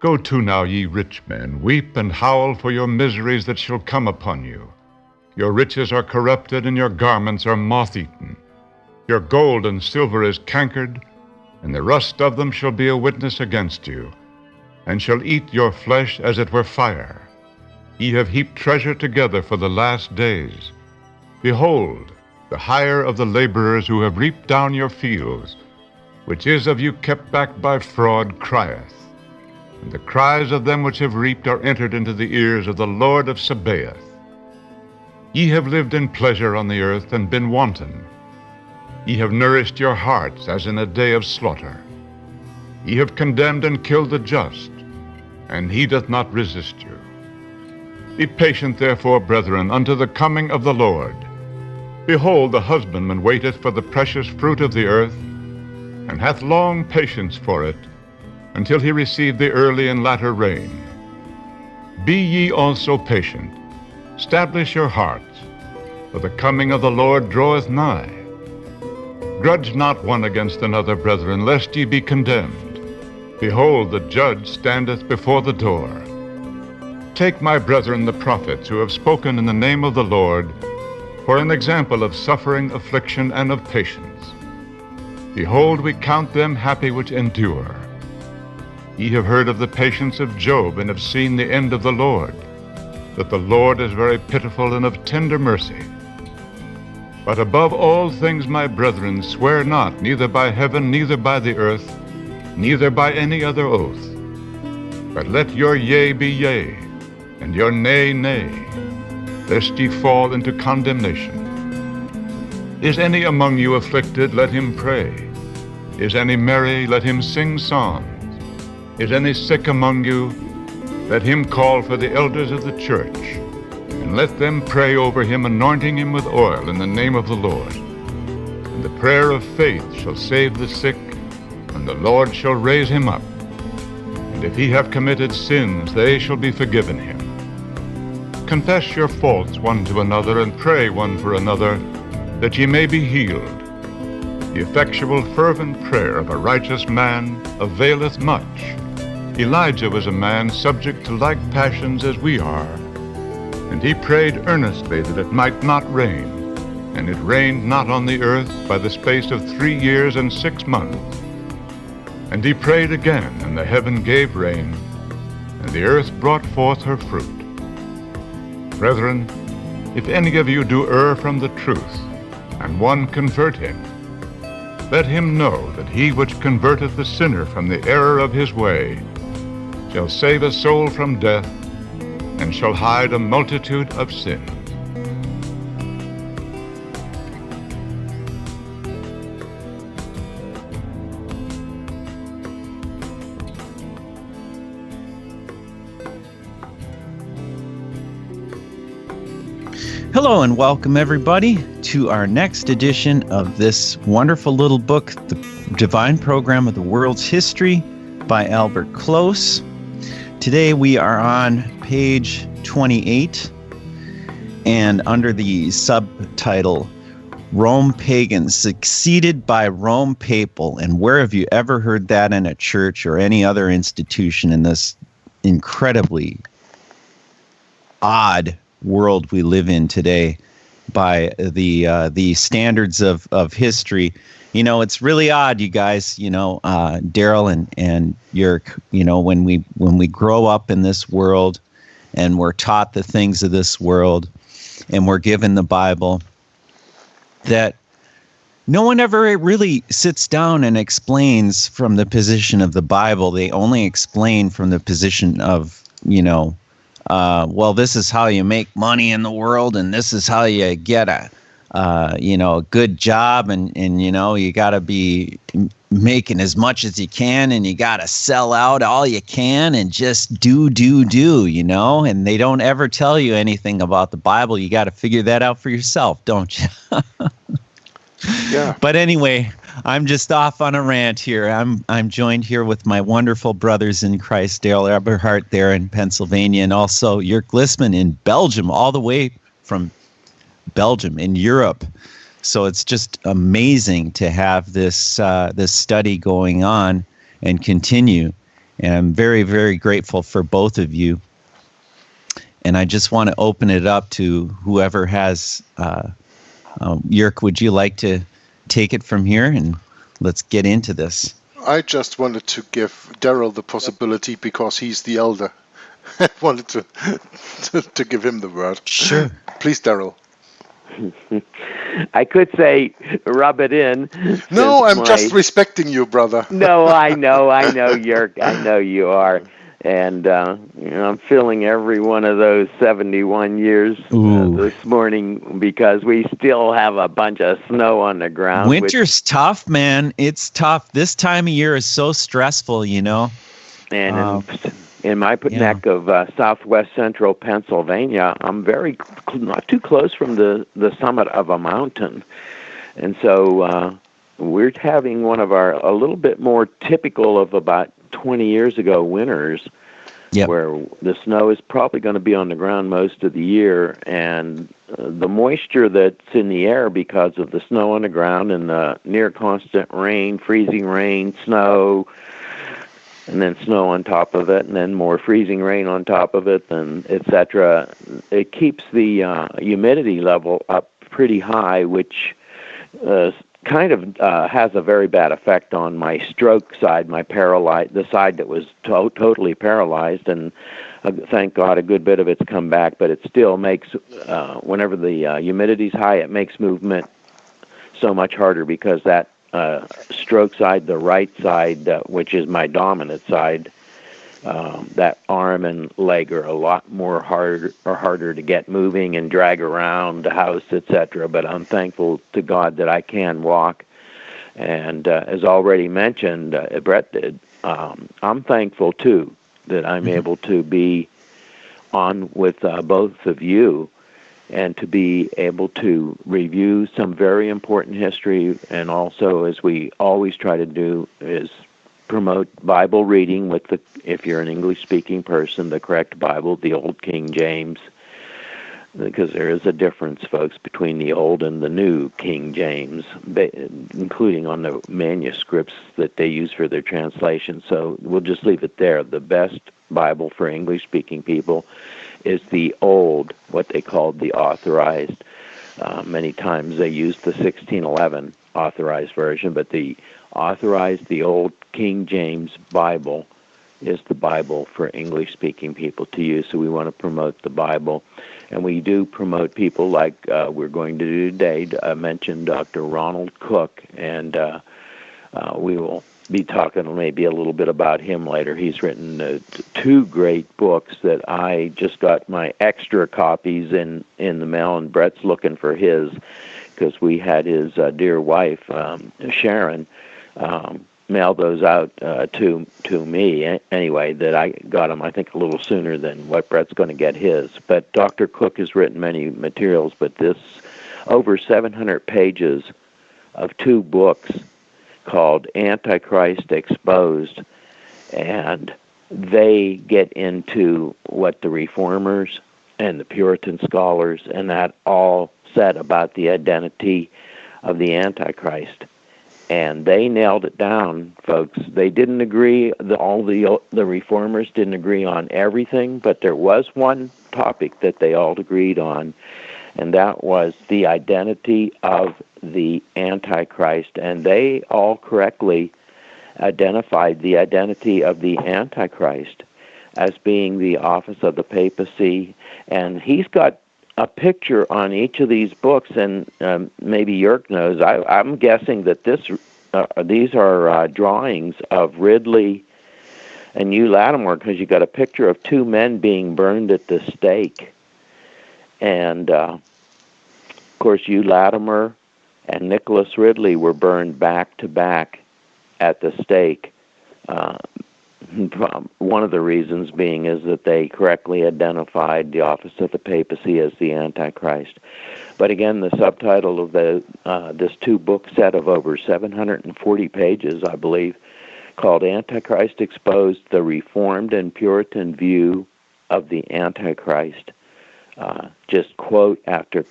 Go to now, ye rich men, weep and howl for your miseries that shall come upon you. Your riches are corrupted, and your garments are moth-eaten. Your gold and silver is cankered, and the rust of them shall be a witness against you, and shall eat your flesh as it were fire. Ye have heaped treasure together for the last days. Behold, the hire of the laborers who have reaped down your fields, which is of you kept back by fraud, crieth. And the cries of them which have reaped are entered into the ears of the Lord of Sabaoth. Ye have lived in pleasure on the earth, and been wanton. Ye have nourished your hearts as in a day of slaughter. Ye have condemned and killed the just, and he doth not resist you. Be patient, therefore, brethren, unto the coming of the Lord. Behold, the husbandman waiteth for the precious fruit of the earth, and hath long patience for it, until he receive the early and latter rain. Be ye also patient, establish your hearts, for the coming of the Lord draweth nigh. Grudge not one against another, brethren, lest ye be condemned. Behold, the judge standeth before the door. Take my brethren the prophets, who have spoken in the name of the Lord, for an example of suffering, affliction, and of patience. Behold, we count them happy which endure. Ye have heard of the patience of Job, and have seen the end of the Lord, that the Lord is very pitiful and of tender mercy. But above all things, my brethren, swear not, neither by heaven, neither by the earth, neither by any other oath. But let your yea be yea, and your nay, nay, lest ye fall into condemnation. Is any among you afflicted? Let him pray. Is any merry? Let him sing psalms. Is any sick among you? Let him call for the elders of the church, and let them pray over him, anointing him with oil in the name of the Lord. And the prayer of faith shall save the sick, and the Lord shall raise him up. And if he have committed sins, they shall be forgiven him. Confess your faults one to another, and pray one for another, that ye may be healed. The effectual fervent prayer of a righteous man availeth much. Elijah was a man subject to like passions as we are, and he prayed earnestly that it might not rain. And it rained not on the earth by the space of 3 years and 6 months. And he prayed again, and the heaven gave rain, and the earth brought forth her fruit. Brethren, if any of you do err from the truth, and one convert him, let him know that he which converteth the sinner from the error of his way shall save a soul from death, and shall hide a multitude of sins. Hello and welcome everybody to our next edition of this wonderful little book, The Divine Program of the World's History by Albert Close. Today we are on page 28 and under the subtitle, Rome Pagan Succeeded by Rome Papal. And where have you ever heard that in a church or any other institution in this incredibly odd world we live in today by the standards of history? You know, it's really odd, you guys, Daryl and Jörg, when we grow up in this world and we're taught the things of this world and we're given the Bible, that no one ever really sits down and explains from the position of the Bible. They only explain from the position of, well, this is how you make money in the world, and this is how you get a good job, and you got to be making as much as you can, and you got to sell out all you can and just do, and they don't ever tell you anything about the Bible. You got to figure that out for yourself, don't you? Yeah. But anyway, I'm just off on a rant here. I'm joined here with my wonderful brothers in Christ, Daryl Eberhardt there in Pennsylvania, and also Jörg Glismann in Belgium, all the way from Belgium in Europe. So it's just amazing to have this study going on and continue. And I'm very, very grateful for both of you. And I just want to open it up to whoever has, Jörg, would you like to take it from here? And let's get into this. I just wanted to give Daryl the possibility because he's the elder. I wanted to give him the word. Sure. Please, Daryl. I could say rub it in. No, I'm just respecting you, brother. No, I know, Jörg. I know you are. And I'm feeling every one of those 71 years this morning because we still have a bunch of snow on the ground. Winter's tough, man. It's tough. This time of year is so stressful, you know. And in my neck of southwest central Pennsylvania, I'm not too close from the summit of a mountain. And so we're having one of a little bit more typical of about 20 years ago winters, where the snow is probably going to be on the ground most of the year, and the moisture that's in the air because of the snow on the ground and the near constant rain, freezing rain, snow, and then snow on top of it, and then more freezing rain on top of it, and etc. It keeps the humidity level up pretty high, which kind of has a very bad effect on my stroke side, the side that was totally paralyzed, and thank God a good bit of it's come back, but it still makes, whenever the humidity's high, it makes movement so much harder because that stroke side, the right side, which is my dominant side, that arm and leg are a lot more harder to get moving and drag around the house, etc. But I'm thankful to God that I can walk. And as already mentioned, Bret did, I'm thankful too that I'm able to be on with both of you and to be able to review some very important history, and also, as we always try to do, is promote Bible reading with if you're an English-speaking person, the correct Bible, the Old King James, because there is a difference, folks, between the Old and the New King James, including on the manuscripts that they use for their translation. So we'll just leave it there. The best Bible for English-speaking people is the old, what they called the authorized. Many times they use the 1611 authorized version, but the authorized, the Old King James Bible, is the Bible for English-speaking people to use. So we want to promote the Bible. And we do promote people like we're going to do today. I mentioned Dr. Ronald Cook, and we will be talking maybe a little bit about him later. He's written two great books that I just got my extra copies in the mail, and Bret's looking for his because we had his dear wife, Sharon, mail those out to me anyway, that I got them, I think, a little sooner than what Bret's going to get his. But Dr. Cook has written many materials, but this over 700 pages of two books called Antichrist Exposed, and they get into what the Reformers and the Puritan scholars and that all said about the identity of the Antichrist. And they nailed it down, folks. They didn't agree, the Reformers didn't agree on everything, but there was one topic that they all agreed on, and that was the identity of the Antichrist. And they all correctly identified the identity of the Antichrist as being the office of the papacy. And he's got a picture on each of these books, and maybe Jörg knows. I'm guessing that these are drawings of Ridley and Hugh Latimer, because you got a picture of two men being burned at the stake. And, of course, Hugh Latimer and Nicholas Ridley were burned back to back at the stake. One of the reasons being is that they correctly identified the office of the papacy as the Antichrist. But again, the subtitle of this two-book set of over 740 pages, I believe, called Antichrist Exposed, the Reformed and Puritan View of the Antichrist. Just quote after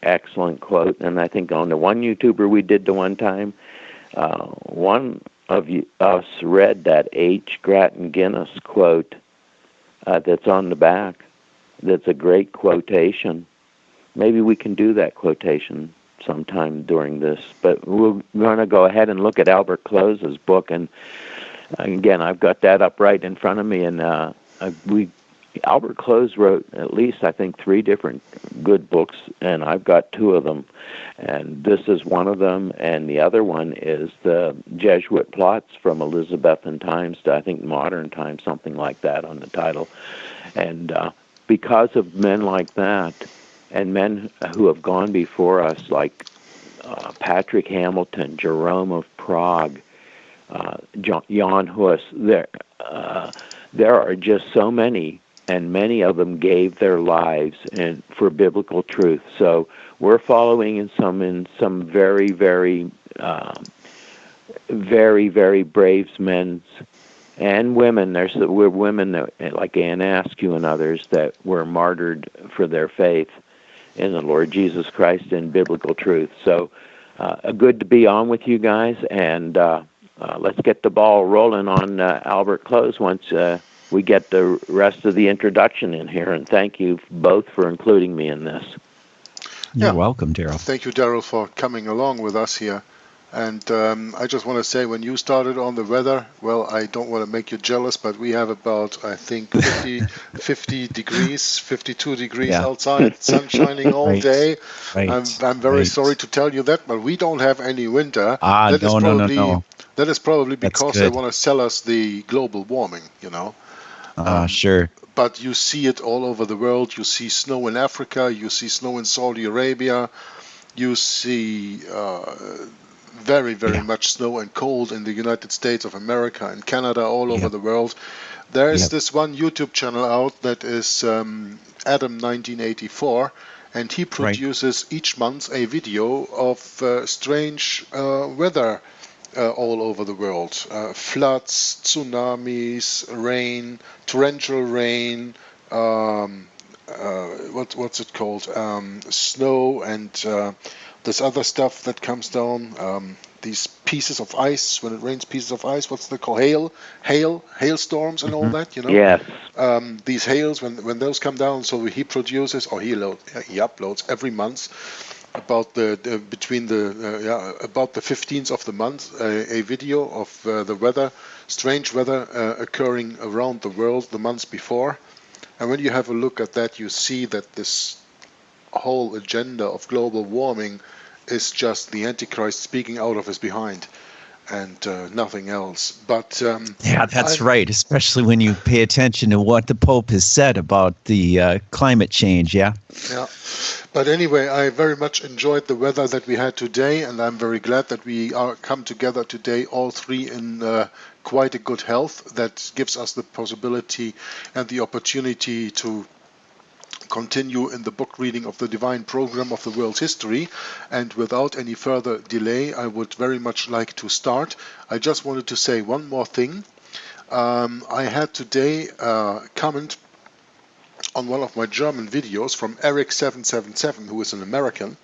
excellent quote. And I think on the one YouTuber we did the one time, one us read that H. Grattan Guinness quote that's on the back. That's a great quotation. Maybe we can do that quotation sometime during this. But we're going to go ahead and look at Albert Close's book. And again, I've got that up right in front of me. And Albert Close wrote at least, I think, 3 different good books, and I've got 2 of them. And this is one of them, and the other one is the Jesuit Plots from Elizabethan times to, I think, modern times, something like that on the title. And because of men like that, and men who have gone before us, like Patrick Hamilton, Jerome of Prague, Jan Hus, there are just so many, and many of them gave their lives for biblical truth. So we're following in some very, very, very, very brave men and women. We're women that, like Anne Askew and others, that were martyred for their faith in the Lord Jesus Christ and biblical truth. So good to be on with you guys, and let's get the ball rolling on Albert Close once we get the rest of the introduction in here. And thank you both for including me in this. You're welcome, Daryl. Thank you, Daryl, for coming along with us here. And I just want to say, when you started on the weather, well, I don't want to make you jealous, but we have about, I think, 50 degrees, 52 degrees outside, sun shining all day. I'm very sorry to tell you that, but we don't have any winter. No. That is probably because they want to sell us the global warming, you know. Sure. But you see it all over the world. You see snow in Africa. You see snow in Saudi Arabia. You see very, very much snow and cold in the United States of America and Canada, all over the world. There is this one YouTube channel out that is Adam 1984, and he produces each month a video of strange weather all over the world. Floods, tsunamis, rain, torrential rain, what's it called? Snow and this other stuff that comes down. These pieces of ice, when it rains, pieces of ice. What's they called? Hailstorms and all that. You know. Yes. These hails, when those come down, so he produces or he uploads every month about about the 15th of the month a video of the weather, strange weather occurring around the world the months before. And when you have a look at that, you see that this whole agenda of global warming is just the Antichrist speaking out of his behind, and nothing else. But that's right, especially when you pay attention to what the Pope has said about the climate change. Yeah. But anyway, I very much enjoyed the weather that we had today, and I'm very glad that we are come together today, all three in quite a good health. That gives us the possibility and the opportunity to continue in the book reading of the divine program of the world's history. And without any further delay, I would very much like to start. I just wanted to say one more thing. I had today a comment on one of my German videos from Eric777, who is an American,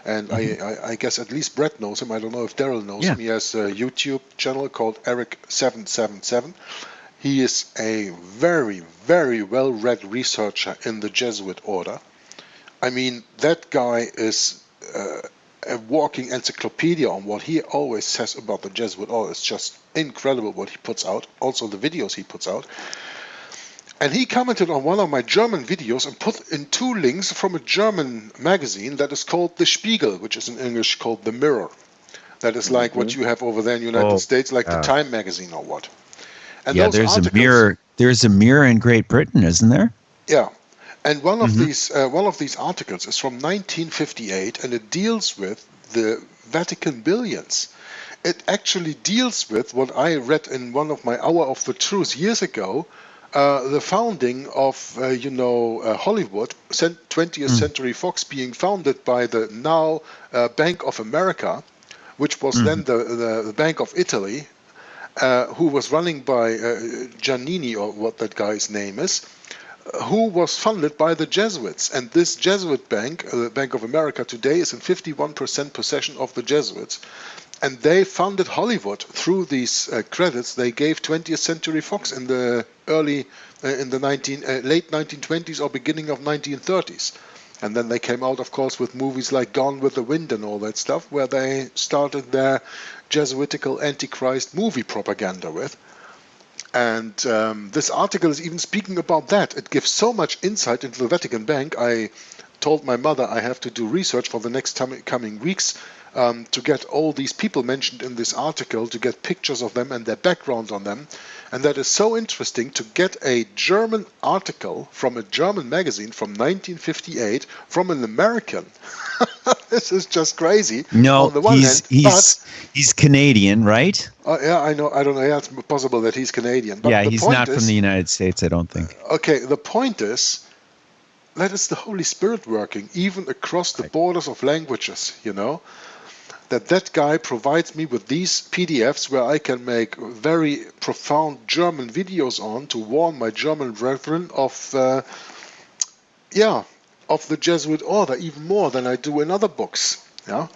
and I guess at least Bret knows him. I don't know if Daryl knows him. He has a YouTube channel called Eric777. He is a very, very well-read researcher in the Jesuit order. I mean, that guy is a walking encyclopedia on what he always says about the Jesuit order. It's just incredible what he puts out, also the videos he puts out. And he commented on one of my German videos and put in 2 links from a German magazine that is called The Spiegel, which is in English called The Mirror. That is like what you have over there in the United States, like the Time magazine or what. And there's a mirror. There's a mirror in Great Britain, isn't there? Yeah, and one of these articles is from 1958, and it deals with the Vatican billions. It actually deals with what I read in one of my Hour of the Truth years ago, the founding of Hollywood, 20th Century Fox, being founded by the now Bank of America, which was then the Bank of Italy. Who was running by Giannini, or what that guy's name is. who was funded by the Jesuits. And this Jesuit bank, the Bank of America today, is in 51% possession of the Jesuits. And they funded Hollywood through these credits they gave 20th Century Fox in the late 1920s or beginning of 1930s. And then they came out, of course, with movies like Gone with the Wind and all that stuff, where they started their Jesuitical Antichrist movie propaganda with. And this article is even speaking about that. It gives so much insight into the Vatican Bank. I told my mother I have to do research for the next coming weeks to get all these people mentioned in this article, to get pictures of them and their background on them. And that is so interesting to get a German article from a German magazine from 1958 from an American. This is just crazy. No, on the one hand, he's Canadian, right? yeah, I know. I don't know. Yeah, it's possible that he's Canadian. But yeah, the he's point not is, from the United States, I don't think. Okay, the point is that it's the Holy Spirit working even across the borders of languages, you know. That guy provides me with these PDFs where I can make very profound German videos on to warn my German brethren of the Jesuit order even more than I do in other books. Yeah,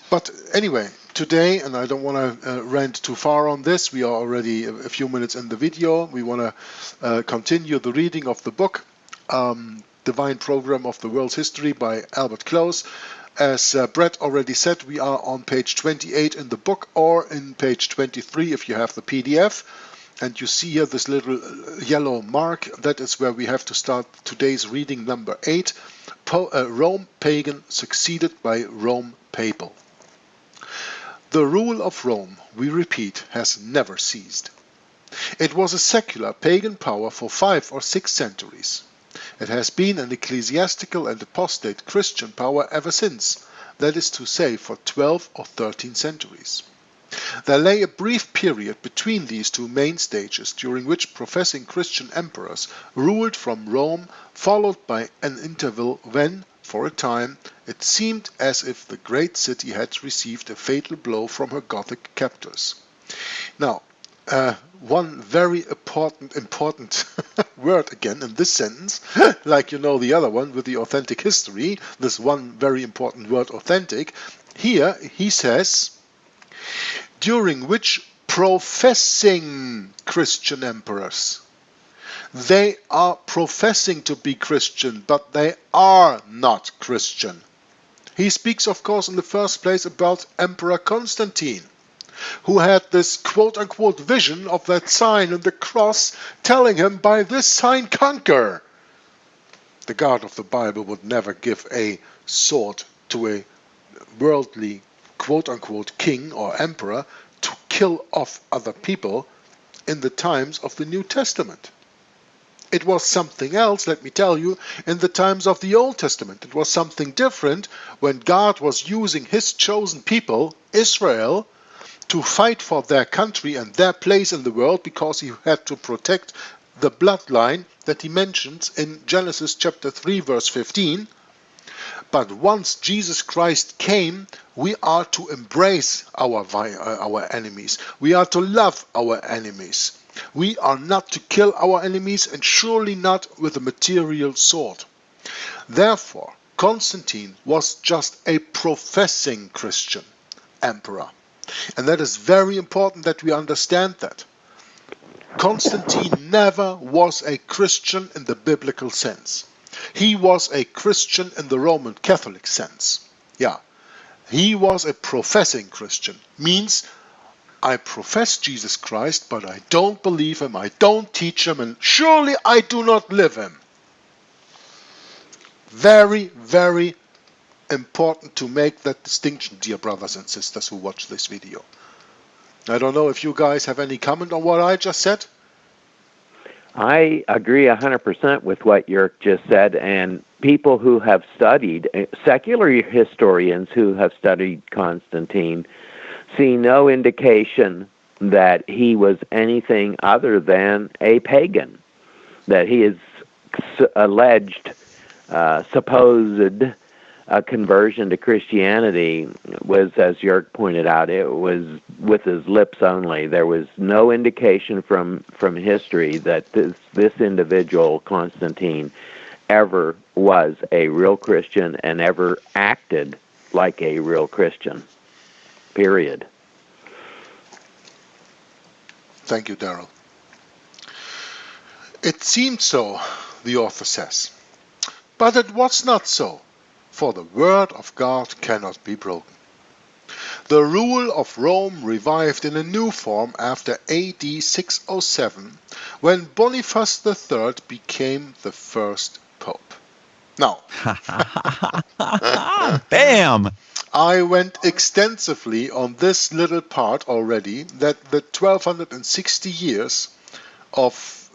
but anyway, today, and I don't want to rant too far on this. We are already a few minutes in the video. We want to continue the reading of the book, Divine Program of the World's History by Albert Close. As Bret already said, we are on page 28 in the book, or in page 23 if you have the PDF. And you see here this little yellow mark. That is where we have to start today's reading, number 8. Rome pagan succeeded by Rome papal. The rule of Rome, we repeat, has never ceased. It was a secular pagan power for 5 or 6 centuries. It has been an ecclesiastical and apostate Christian power ever since, that is to say for 12 or 13 centuries. There lay a brief period between these two main stages during which professing Christian emperors ruled from Rome, followed by an interval when, for a time, it seemed as if the great city had received a fatal blow from her Gothic captors. Now, one very important word again in this sentence, like you know the other one with the authentic history, this one very important word, authentic. Here he says, during which professing Christian emperors, they are professing to be Christian, but they are not Christian. He speaks, of course, in the first place about Emperor Constantine, who had this quote-unquote vision of that sign and the cross telling him, by this sign conquer. The God of the Bible would never give a sword to a worldly quote-unquote king or emperor to kill off other people in the times of the New Testament. It was something else, let me tell you, in the times of the Old Testament. It was something different when God was using his chosen people, Israel, to fight for their country and their place in the world, because he had to protect the bloodline that he mentions in Genesis chapter 3 verse 15. But once Jesus Christ came, we are to embrace our enemies. We are to love our enemies. We are not to kill our enemies, and surely not with a material sword. Therefore, Constantine was just a professing Christian emperor. And that is very important that we understand that. Constantine never was a Christian in the biblical sense. He was a Christian in the Roman Catholic sense. Yeah, he was a professing Christian. Means, I profess Jesus Christ, but I don't believe him, I don't teach him, and surely I do not live him. Very, very important to make that distinction, dear brothers and sisters who watch this video. I don't know if you guys have any comment on what I just said. I agree 100% with what Jörg just said, and people who have studied, secular historians who have studied Constantine, see no indication that he was anything other than a pagan, that he is alleged, supposed a conversion to Christianity was, as Jörg pointed out, it was with his lips only. There was no indication from history that this individual, Constantine, ever was a real Christian and ever acted like a real Christian. Period. Thank you, Daryl. It seemed so, the author says, but it was not so, for the word of God cannot be broken. The rule of Rome revived in a new form after AD 607, when Boniface III became the first pope. Now, Bam! I went extensively on this little part already, that the 1260 years of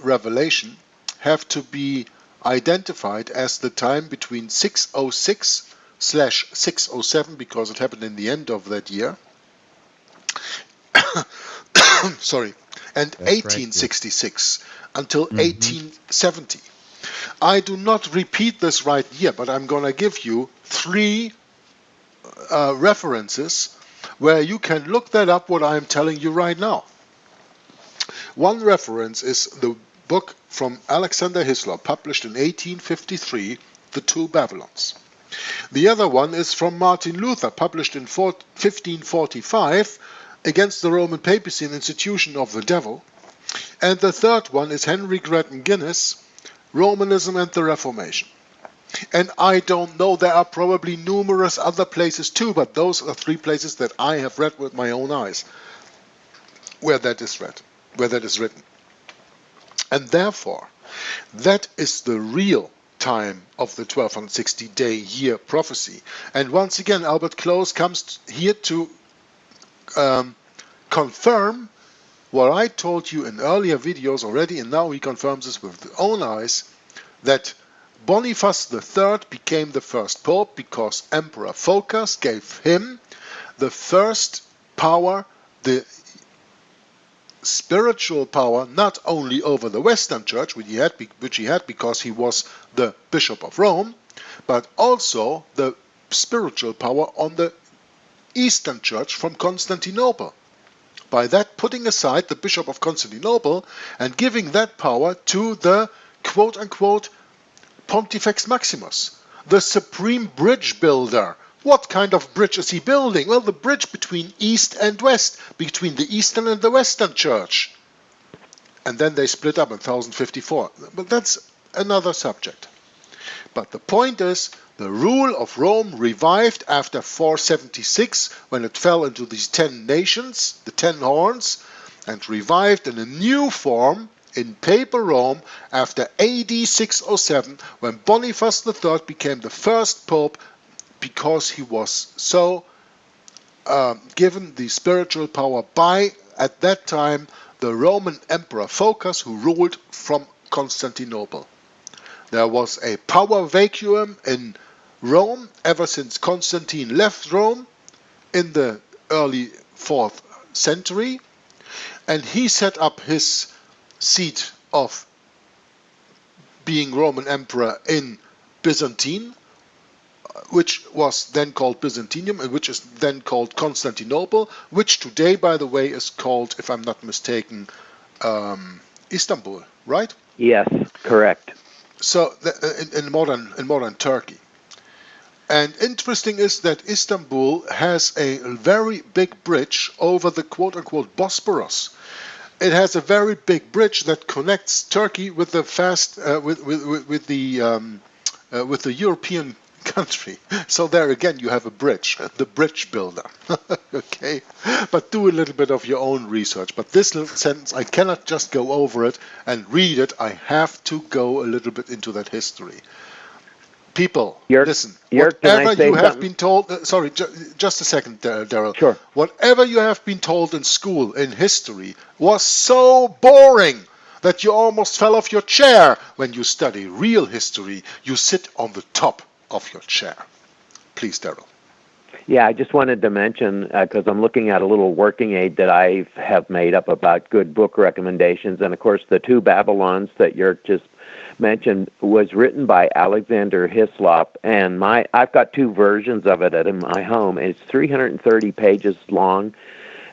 Revelation have to be identified as the time between 606/607, because it happened in the end of that year, sorry, and That's right, 1866 until 1870. I do not repeat this right here, but I'm going to give you 3 references where you can look that up, what I'm telling you right now. One reference is the book from Alexander Hislop, published in 1853, The Two Babylons. The other one is from Martin Luther, published in 1545, Against the Roman Papacy, an Institution of the Devil. And the third one is Henry Grattan Guinness, Romanism and the Reformation. And I don't know, there are probably numerous other places too, but those are 3 places that I have read with my own eyes, where that is read, where that is written. And therefore, that is the real time of the 1260-day year prophecy. And once again, Albert Close comes here to confirm what I told you in earlier videos already, and now he confirms this with his own eyes, that Boniface III became the first pope because Emperor Phocas gave him the first power, the spiritual power, not only over the Western Church, which he had because he was the Bishop of Rome, but also the spiritual power on the Eastern Church from Constantinople. By that, putting aside the Bishop of Constantinople and giving that power to the quote-unquote Pontifex Maximus, the supreme bridge builder. What kind of bridge is he building? Well, the bridge between East and West, between the Eastern and the Western Church. And then they split up in 1054. But that's another subject. But the point is, the rule of Rome revived after 476, when it fell into these 10 nations, the 10 horns, and revived in a new form in Papal Rome after AD 607, when Boniface III became the first pope, because he was so given the spiritual power by, at that time, the Roman Emperor Phocas, who ruled from Constantinople. There was a power vacuum in Rome ever since Constantine left Rome in the early 4th century, and he set up his seat of being Roman Emperor in Byzantine, which was then called Byzantium, and which is then called Constantinople, which today, by the way, is called, if I'm not mistaken, Istanbul, right? Yes, correct. So in modern Turkey. And interesting is that Istanbul has a very big bridge over the quote-unquote Bosporus. It has a very big bridge that connects Turkey with the with the European country. So there again you have a bridge, the bridge builder. Okay, but do a little bit of your own research. But this little sentence, I cannot just go over it and read it. I have to go a little bit into that history. People, listen. Whatever you have been told. Sorry, just a second, Daryl. Sure. Whatever you have been told in school in history was so boring that you almost fell off your chair. When you study real history, you sit on the top of your chair. Please, Daryl. Yeah, I just wanted to mention, because I'm looking at a little working aid that I have made up about good book recommendations, and of course the two Babylons that you're just mention was written by Alexander Hislop, and I've got two versions of it in my home. It's 330 pages long.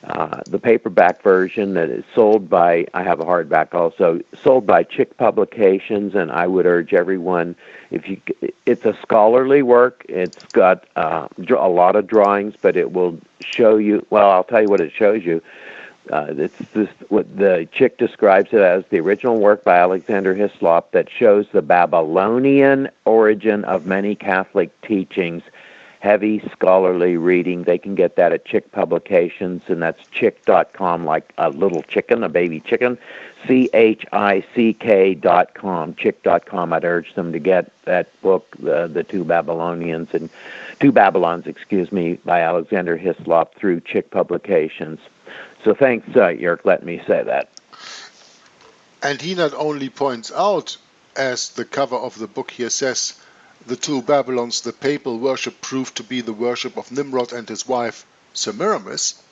The paperback version that is sold by, I have a hardback also, sold by Chick Publications, and I would urge everyone, it's a scholarly work. It's got a lot of drawings, but it will show you, well, I'll tell you what it shows you. What the Chick describes it as the original work by Alexander Hislop that shows the Babylonian origin of many Catholic teachings. Heavy scholarly reading. They can get that at Chick Publications, and that's chick.com, like a little chicken, a baby chicken, CHICK.com, chick.com. I'd urge them to get that book, the Two Babylons, by Alexander Hislop through Chick Publications. So thanks, Jörg, let me say that. And he not only points out, as the cover of the book here says, the two Babylons, the papal worship proved to be the worship of Nimrod and his wife Semiramis.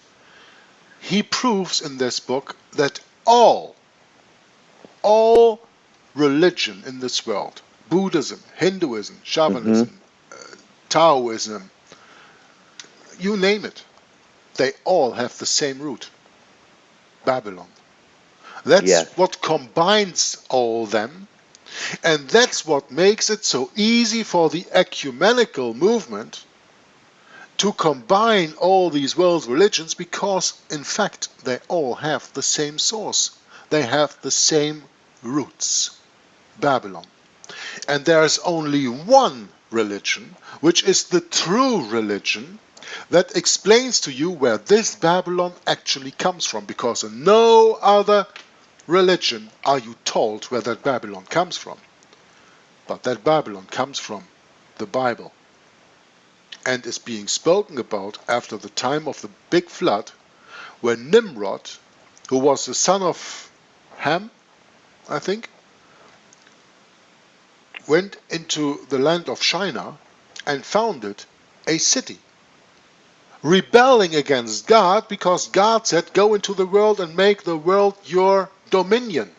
He proves in this book that all religion in this world, Buddhism, Hinduism, Shaivism, Taoism, you name it, they all have the same root, Babylon. That's what combines all them. And that's what makes it so easy for the ecumenical movement to combine all these world religions, because, in fact, they all have the same source. They have the same roots, Babylon. And there's only one religion, which is the true religion, that explains to you where this Babylon actually comes from, because in no other religion are you told where that Babylon comes from. But that Babylon comes from the Bible and is being spoken about after the time of the big flood, when Nimrod, who was the son of Ham, I think, went into the land of Shinar and founded a city, rebelling against God, because God said, go into the world and make the world your dominion.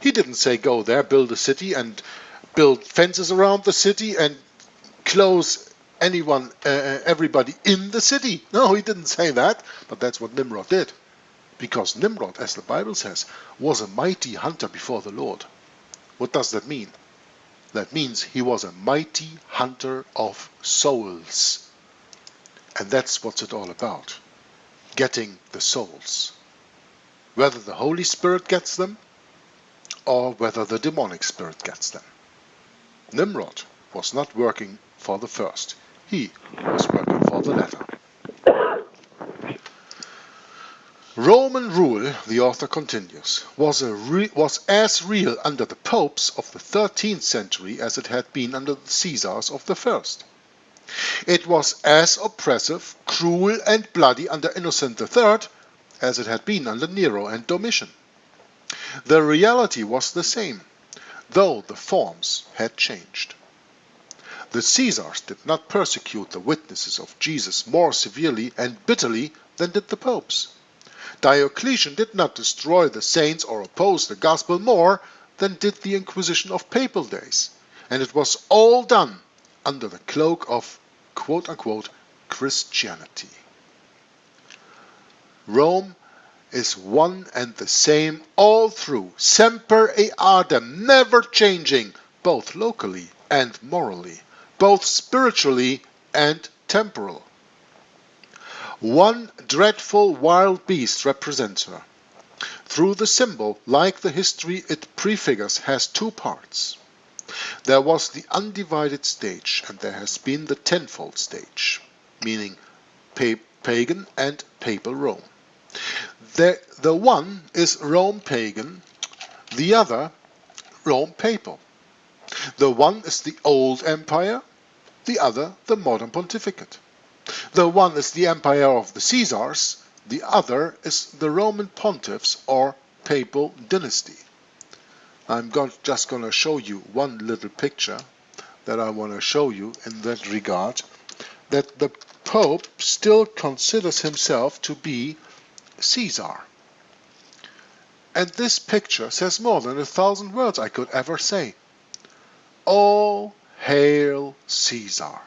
He didn't say go there, build a city and build fences around the city and close everybody in the city. No, he didn't say that, but that's what Nimrod did. Because Nimrod, as the Bible says, was a mighty hunter before the Lord. What does that mean? That means he was a mighty hunter of souls. And that's what it's all about. Getting the souls. Whether the Holy Spirit gets them, or whether the demonic spirit gets them. Nimrod was not working for the first. He was working for the latter. Roman rule, the author continues, was as real under the popes of the 13th century as it had been under the Caesars of the first. It was as oppressive, cruel and bloody under Innocent III as it had been under Nero and Domitian. The reality was the same, though the forms had changed. The Caesars did not persecute the witnesses of Jesus more severely and bitterly than did the popes. Diocletian did not destroy the saints or oppose the gospel more than did the Inquisition of papal days, and it was all done under the cloak of quote-unquote Christianity. Rome is one and the same all through, semper eadem, never changing, both locally and morally, both spiritually and temporal. One dreadful wild beast represents her. Through the symbol, like the history it prefigures, has two parts. There was the undivided stage, and there has been the tenfold stage, meaning pagan and papal Rome. The one is Rome pagan, the other Rome papal. The one is the old empire, the other the modern pontificate. The one is the empire of the Caesars, the other is the Roman pontiffs or papal dynasty. I'm just going to show you one little picture that I want to show you in that regard, that the Pope still considers himself to be Caesar. And this picture says more than 1,000 words I could ever say. All hail Caesar.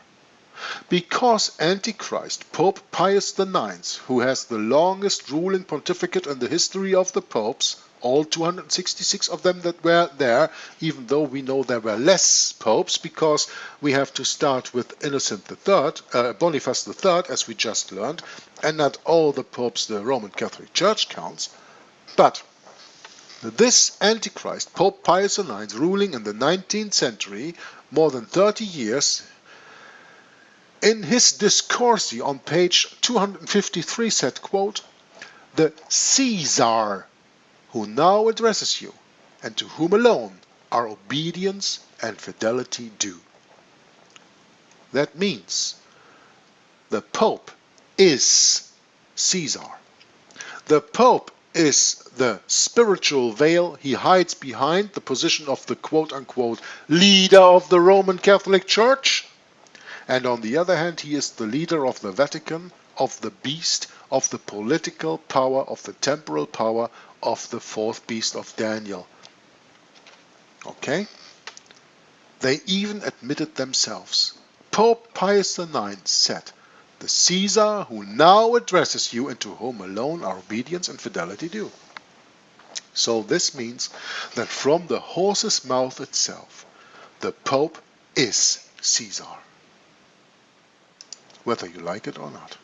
Because Antichrist, Pope Pius IX, who has the longest ruling pontificate in the history of the popes, all 266 of them that were there, even though we know there were less popes, because we have to start with Boniface III, as we just learned, and not all the popes the Roman Catholic Church counts. But this Antichrist, Pope Pius IX, ruling in the 19th century, more than 30 years, in his discourse on page 253 said, quote, "The Caesar who now addresses you, and to whom alone are obedience and fidelity due." That means the Pope is Caesar. The Pope is the spiritual veil he hides behind the position of the quote-unquote leader of the Roman Catholic Church. And on the other hand, he is the leader of the Vatican, of the beast, of the political power, of the temporal power, of the fourth beast of Daniel. Okay? They even admitted themselves. Pope Pius IX said, "The Caesar who now addresses you and to whom alone are obedience and fidelity due." So this means that from the horse's mouth itself, the Pope is Caesar, whether you like it or not.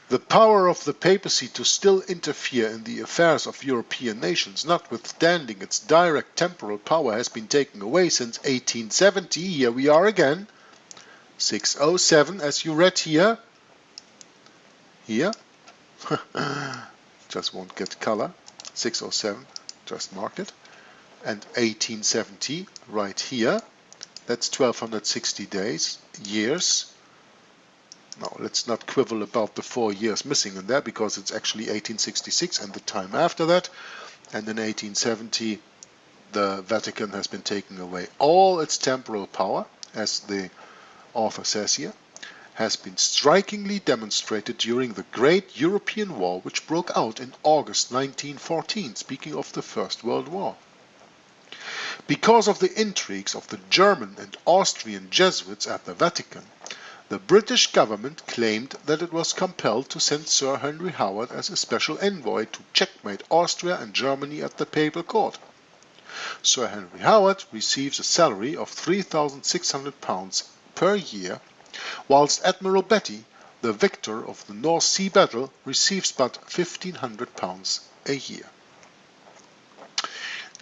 The power of the papacy to still interfere in the affairs of European nations, notwithstanding its direct temporal power, has been taken away since 1870. Here we are again. 607, as you read here. Here. Just won't get color. 607, just mark it. And 1870, right here. That's 1260 days, years. Now, let's not quibble about the 4 years missing in there, because it's actually 1866 and the time after that. And in 1870, the Vatican has been taking away all its temporal power, as the author says here, has been strikingly demonstrated during the Great European War, which broke out in August 1914, speaking of the First World War. Because of the intrigues of the German and Austrian Jesuits at the Vatican, the British government claimed that it was compelled to send Sir Henry Howard as a special envoy to checkmate Austria and Germany at the papal court. Sir Henry Howard receives a salary of £3,600 per year, whilst Admiral Beatty, the victor of the North Sea battle, receives but £1,500 a year.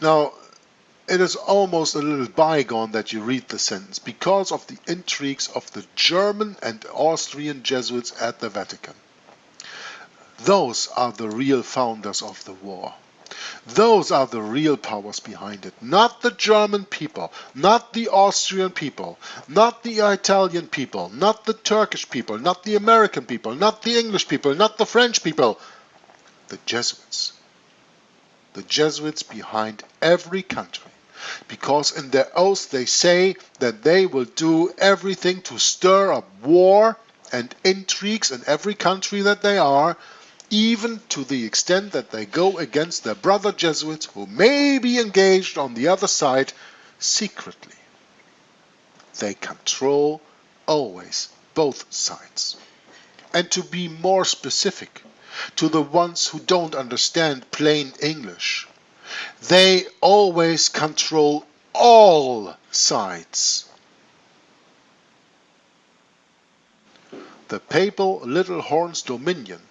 Now, it is almost a little bygone that you read the sentence, because of the intrigues of the German and Austrian Jesuits at the Vatican. Those are the real founders of the war. Those are the real powers behind it. Not the German people, not the Austrian people, not the Italian people, not the Turkish people, not the American people, not the English people, not the French people. The Jesuits. The Jesuits behind every country. Because in their oath they say that they will do everything to stir up war and intrigues in every country that they are, even to the extent that they go against their brother Jesuits who may be engaged on the other side secretly. They control always both sides. And to be more specific, to the ones who don't understand plain English, they always control all sides. The papal little horn's dominion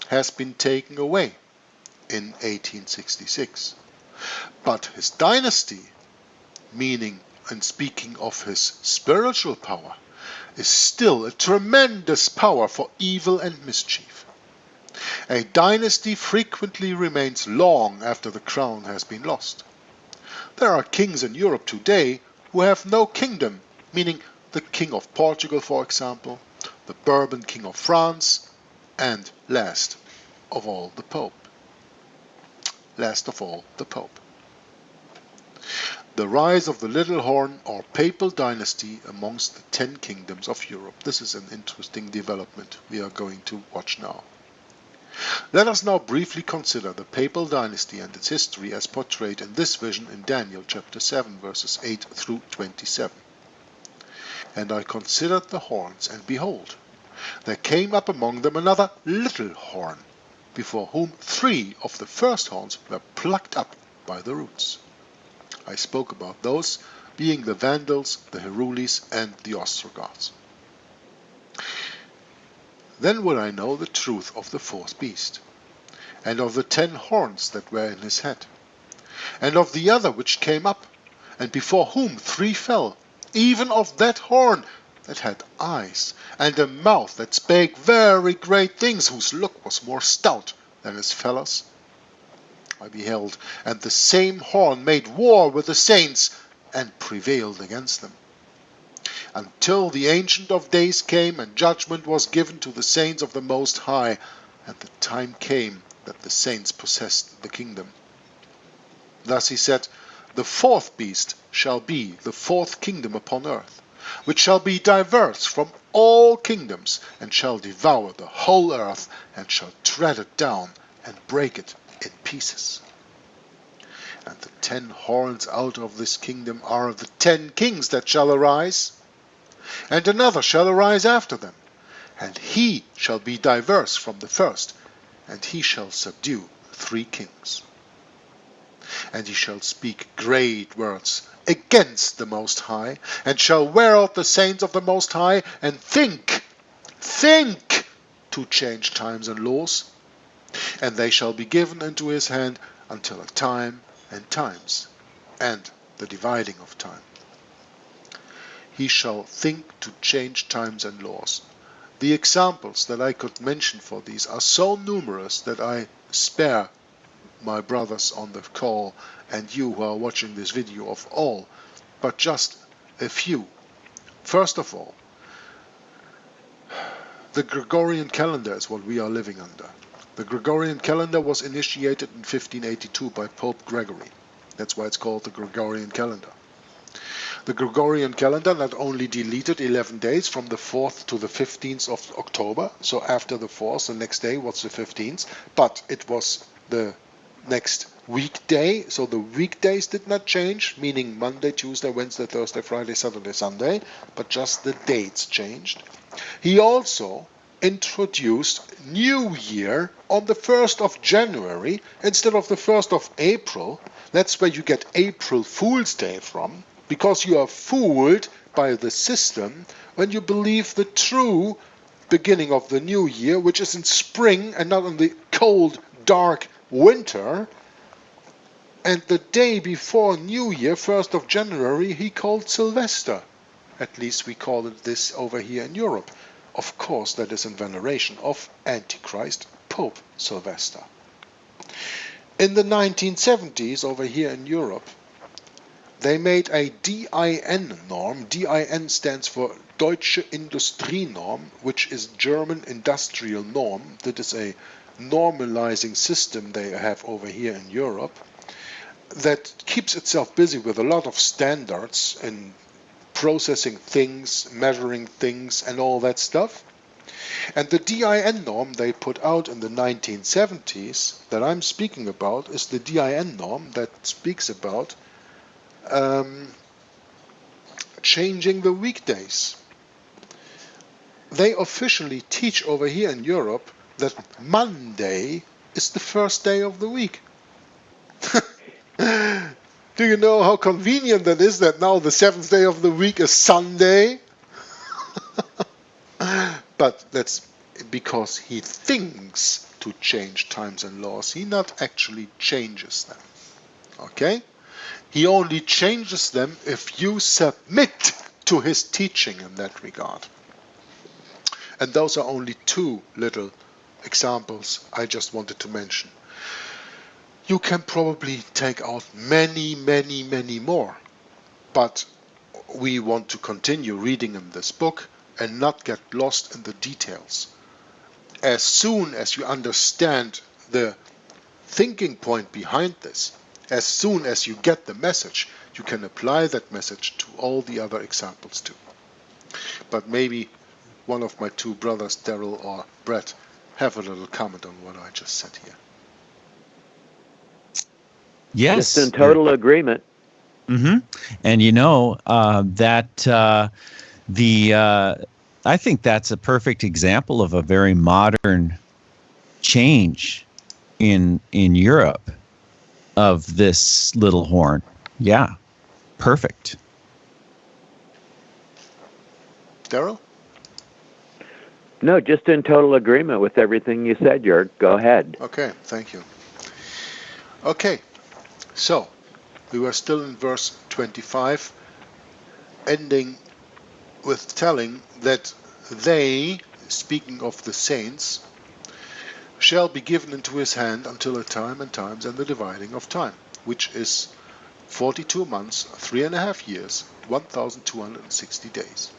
has been taken away in 1866. But his dynasty, meaning and speaking of his spiritual power, is still a tremendous power for evil and mischief. A dynasty frequently remains long after the crown has been lost. There are kings in Europe today who have no kingdom, meaning the King of Portugal, for example, the Bourbon King of France, and last of all the Pope. Last of all the Pope. The rise of the little horn or papal dynasty amongst the 10 kingdoms of Europe. This is an interesting development we are going to watch now. Let us now briefly consider the papal dynasty and its history as portrayed in this vision in Daniel chapter 7 verses 8 through 27. And I considered the horns, and behold, there came up among them another little horn, before whom 3 of the first horns were plucked up by the roots. I spoke about those being the Vandals, the Herulis, and the Ostrogoths. Then will I know the truth of the 4th beast, and of the 10 horns that were in his head, and of the other which came up, and before whom 3 fell, even of that horn that had eyes, and a mouth that spake very great things, whose look was more stout than his fellows. I beheld, and the same horn made war with the saints, and prevailed against them, until the Ancient of Days came, and judgment was given to the saints of the Most High, and the time came that the saints possessed the kingdom. Thus he said, the 4th beast shall be the 4th kingdom upon earth, which shall be diverse from all kingdoms, and shall devour the whole earth, and shall tread it down, and break it in pieces. And the 10 horns out of this kingdom are the 10 kings that shall arise, and another shall arise after them, and he shall be diverse from the first, and he shall subdue 3 kings. And he shall speak great words against the Most High, and shall wear out the saints of the Most High, and think to change times and laws, and they shall be given into his hand until a time and times, and the dividing of time. He shall think to change times and laws. The examples that I could mention for these are so numerous that I spare my brothers on the call and you who are watching this video of all, but just a few. First of all, the Gregorian calendar is what we are living under. The Gregorian calendar was initiated in 1582 by Pope Gregory. That's why it's called the Gregorian calendar. The Gregorian calendar not only deleted 11 days from the 4th to the 15th of October, so after the 4th, the next day was the 15th, but it was the next weekday, so the weekdays did not change, meaning Monday, Tuesday, Wednesday, Thursday, Friday, Saturday, Sunday, but just the dates changed. He also introduced New Year on the 1st of January instead of the 1st of April. That's where you get April Fool's Day from, because you are fooled by the system when you believe the true beginning of the new year, which is in spring and not in the cold, dark winter. And the day before New Year, 1st of January, he called Sylvester. At least we call it this over here in Europe. Of course, that is in veneration of Antichrist, Pope Sylvester. In the 1970s, over here in Europe, they made a DIN norm. DIN stands for Deutsche Industrienorm, which is German industrial norm. That is a normalizing system they have over here in Europe that keeps itself busy with a lot of standards in processing things, measuring things, and all that stuff. And the DIN norm they put out in the 1970s that I'm speaking about is the DIN norm that speaks about changing the weekdays. They officially teach over here in Europe that Monday is the first day of the week. Do you know how convenient that is, that now the 7th day of the week is Sunday? But that's because he thinks to change times and laws. He not actually changes them. Okay? He only changes them if you submit to his teaching in that regard. And those are only 2 little examples I just wanted to mention. You can probably take out many, many, many more. But we want to continue reading in this book and not get lost in the details. As soon as you understand the thinking point behind this, as soon as you get the message, you can apply that message to all the other examples too. But maybe one of my 2 brothers, Daryl or Bret, have a little comment on what I just said here. Yes. Just in total agreement. Mm-hmm. And I think that's a perfect example of a very modern change in Europe of this little horn. Yeah, perfect. Daryl? No, just in total agreement with everything you said, Jörg. Go ahead. Okay, thank you. Okay, so we were still in verse 25, ending with telling that they, speaking of the saints, shall be given into his hand until a time and times and the dividing of time, which is 42 months, 3.5 years, 1,260 days.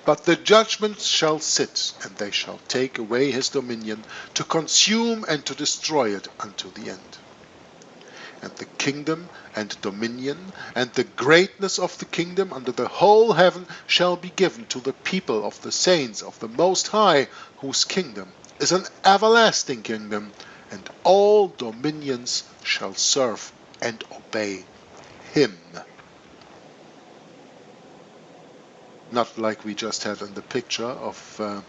But the judgment shall sit, and they shall take away his dominion, to consume and to destroy it unto the end. And the kingdom and dominion and the greatness of the kingdom under the whole heaven shall be given to the people of the saints of the Most High, whose kingdom is an everlasting kingdom, and all dominions shall serve and obey him. Not like we just had in the picture of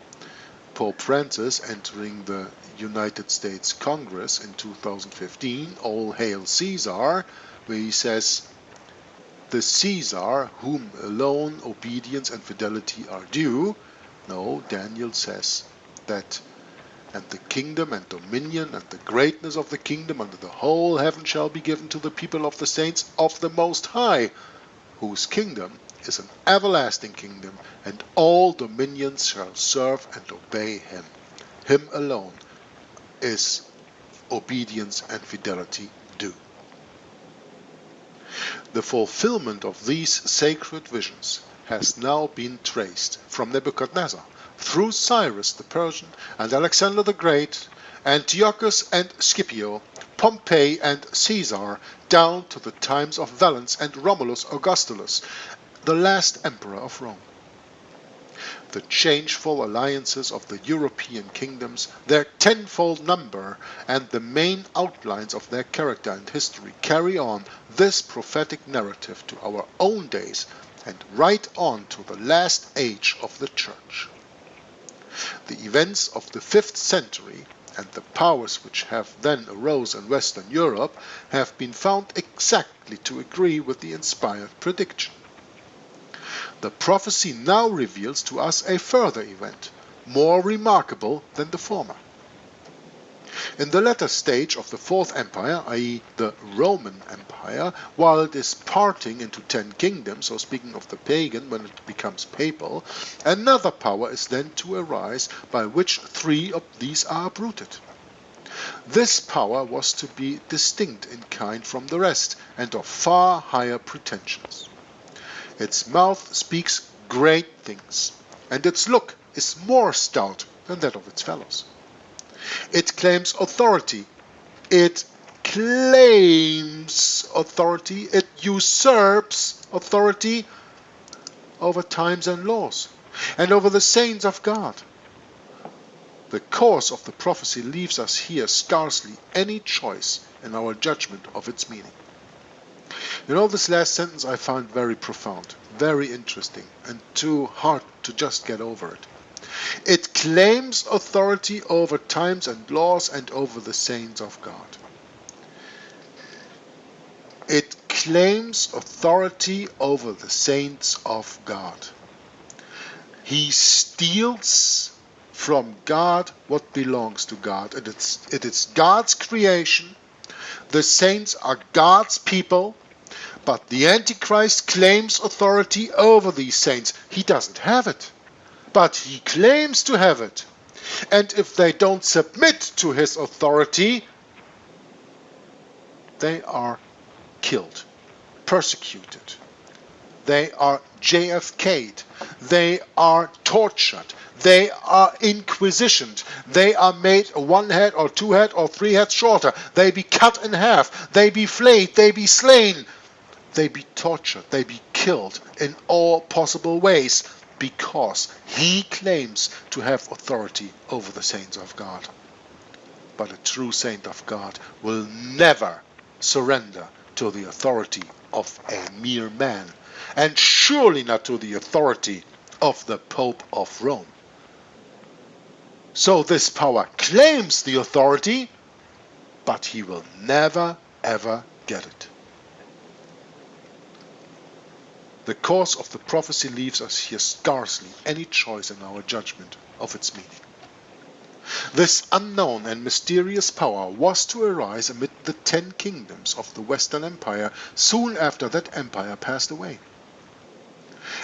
Pope Francis entering the United States Congress in 2015, All Hail Caesar, where he says, the Caesar, whom alone obedience and fidelity are due. No, Daniel says that, and the kingdom and dominion and the greatness of the kingdom under the whole heaven shall be given to the people of the saints of the Most High, whose kingdom is an everlasting kingdom, and all dominions shall serve and obey him. Him alone is obedience and fidelity due. The fulfillment of these sacred visions has now been traced from Nebuchadnezzar through Cyrus the Persian and Alexander the Great, Antiochus and Scipio, Pompey and Caesar, down to the times of Valens and Romulus Augustulus, the last emperor of Rome. The changeful alliances of the European kingdoms, their tenfold number, and the main outlines of their character and history carry on this prophetic narrative to our own days and right on to the last age of the Church. The events of the 5th century and the powers which have then arose in Western Europe have been found exactly to agree with the inspired prediction. The prophecy now reveals to us a further event, more remarkable than the former. In the latter stage of the Fourth Empire, i.e. the Roman Empire, while it is parting into 10 kingdoms, so speaking of the pagan when it becomes papal, another power is then to arise by which 3 of these are uprooted. This power was to be distinct in kind from the rest and of far higher pretensions. Its mouth speaks great things, and its look is more stout than that of its fellows. It claims authority. It claims authority. It usurps authority over times and laws, and over the saints of God. The course of the prophecy leaves us here scarcely any choice in our judgment of its meaning. You know, this last sentence I found very profound, very interesting, and too hard to just get over it. It claims authority over times and laws and over the saints of God. It claims authority over the saints of God. He steals from God what belongs to God. It is God's creation. The saints are God's people. But the Antichrist claims authority over these saints. He doesn't have it, but he claims to have it. And if they don't submit to his authority, they are killed, persecuted. They are JFK'd. They are tortured. They are inquisitioned. They are made 1 head or 2 head or 3 heads shorter. They be cut in half. They be flayed. They be slain. They be tortured, they be killed in all possible ways. because he claims to have authority over the saints of God. But a true saint of God will never surrender to the authority of a mere man, and surely not to the authority of the Pope of Rome. So this power claims the authority, but he will never ever get it. The course of the prophecy leaves us here scarcely any choice in our judgment of its meaning. This unknown and mysterious power was to arise amid the 10 kingdoms of the Western Empire soon after that empire passed away.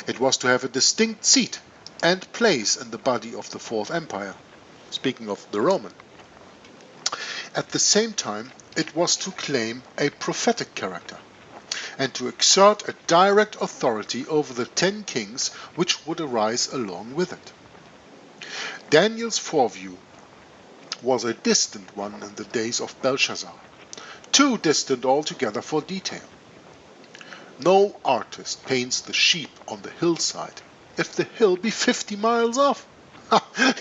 It was to have a distinct seat and place in the body of the Fourth Empire, speaking of the Roman. At the same time, it was to claim a prophetic character, and to exert a direct authority over the 10 kings which would arise along with it. Daniel's foreview was a distant one in the days of Belshazzar, too distant altogether for detail. No artist paints the sheep on the hillside if the hill be 50 miles off.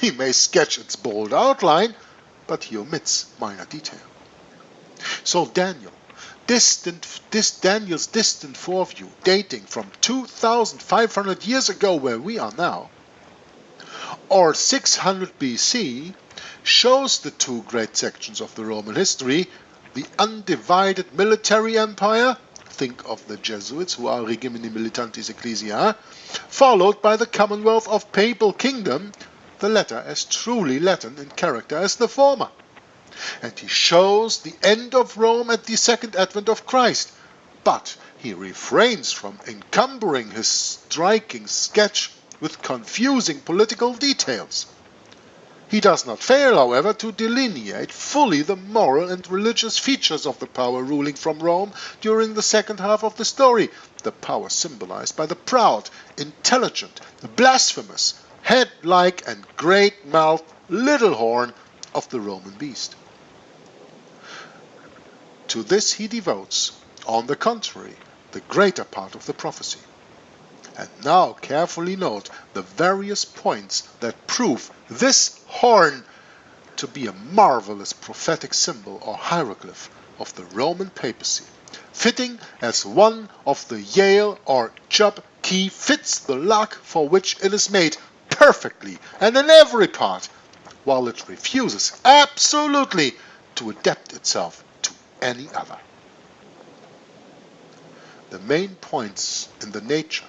He may sketch its bold outline, but he omits minor detail. So Daniel's distant foreview, dating from 2,500 years ago where we are now, or 600 BC, shows the two great sections of the Roman history, the undivided military empire, think of the Jesuits who are regimini militantis ecclesiae, followed by the commonwealth of papal kingdom, the latter as truly Latin in character as the former. And he shows the end of Rome at the second advent of Christ, but he refrains from encumbering his striking sketch with confusing political details. He does not fail, however, to delineate fully the moral and religious features of the power ruling from Rome during the second half of the story, the power symbolized by the proud, intelligent, blasphemous, head-like and great-mouthed little horn of the Roman beast. To this he devotes, on the contrary, the greater part of the prophecy. And now carefully note the various points that prove this horn to be a marvelous prophetic symbol or hieroglyph of the Roman papacy, fitting as one of the Yale or Chubb key fits the lock for which it is made perfectly and in every part, while it refuses absolutely to adapt itself to any other. The main points in the nature,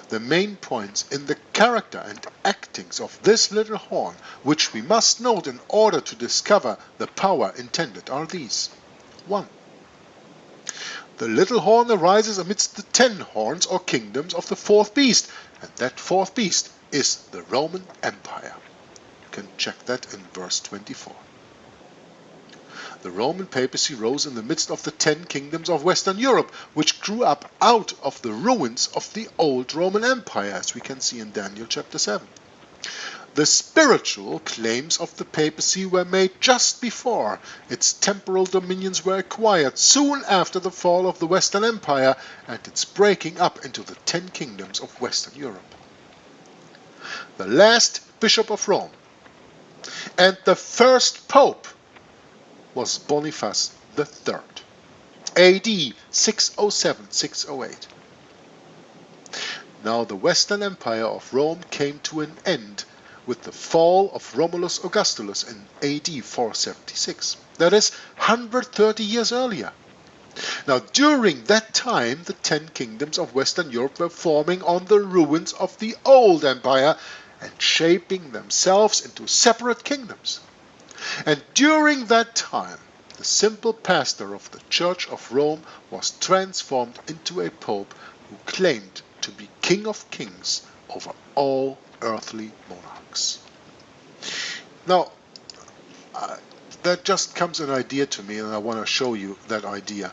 the main points in the character and actings of this little horn, which we must note in order to discover the power intended, are these. 1. The little horn arises amidst the 10 horns or kingdoms of the fourth beast, and that fourth beast is the Roman Empire. You can check that in verse 24. The Roman papacy rose in the midst of the 10 kingdoms of Western Europe, which grew up out of the ruins of the old Roman Empire, as we can see in Daniel chapter 7. The spiritual claims of the papacy were made just before its temporal dominions were acquired, soon after the fall of the Western Empire and its breaking up into the 10 kingdoms of Western Europe. The last bishop of Rome and the first pope was Boniface III, AD 607-608. Now the Western Empire of Rome came to an end with the fall of Romulus Augustulus in AD 476. That is 130 years earlier. Now during that time the 10 kingdoms of Western Europe were forming on the ruins of the old empire and shaping themselves into separate kingdoms. And during that time, the simple pastor of the Church of Rome was transformed into a pope who claimed to be King of Kings over all earthly monarchs. Now, that just comes an idea to me, and I want to show you that idea.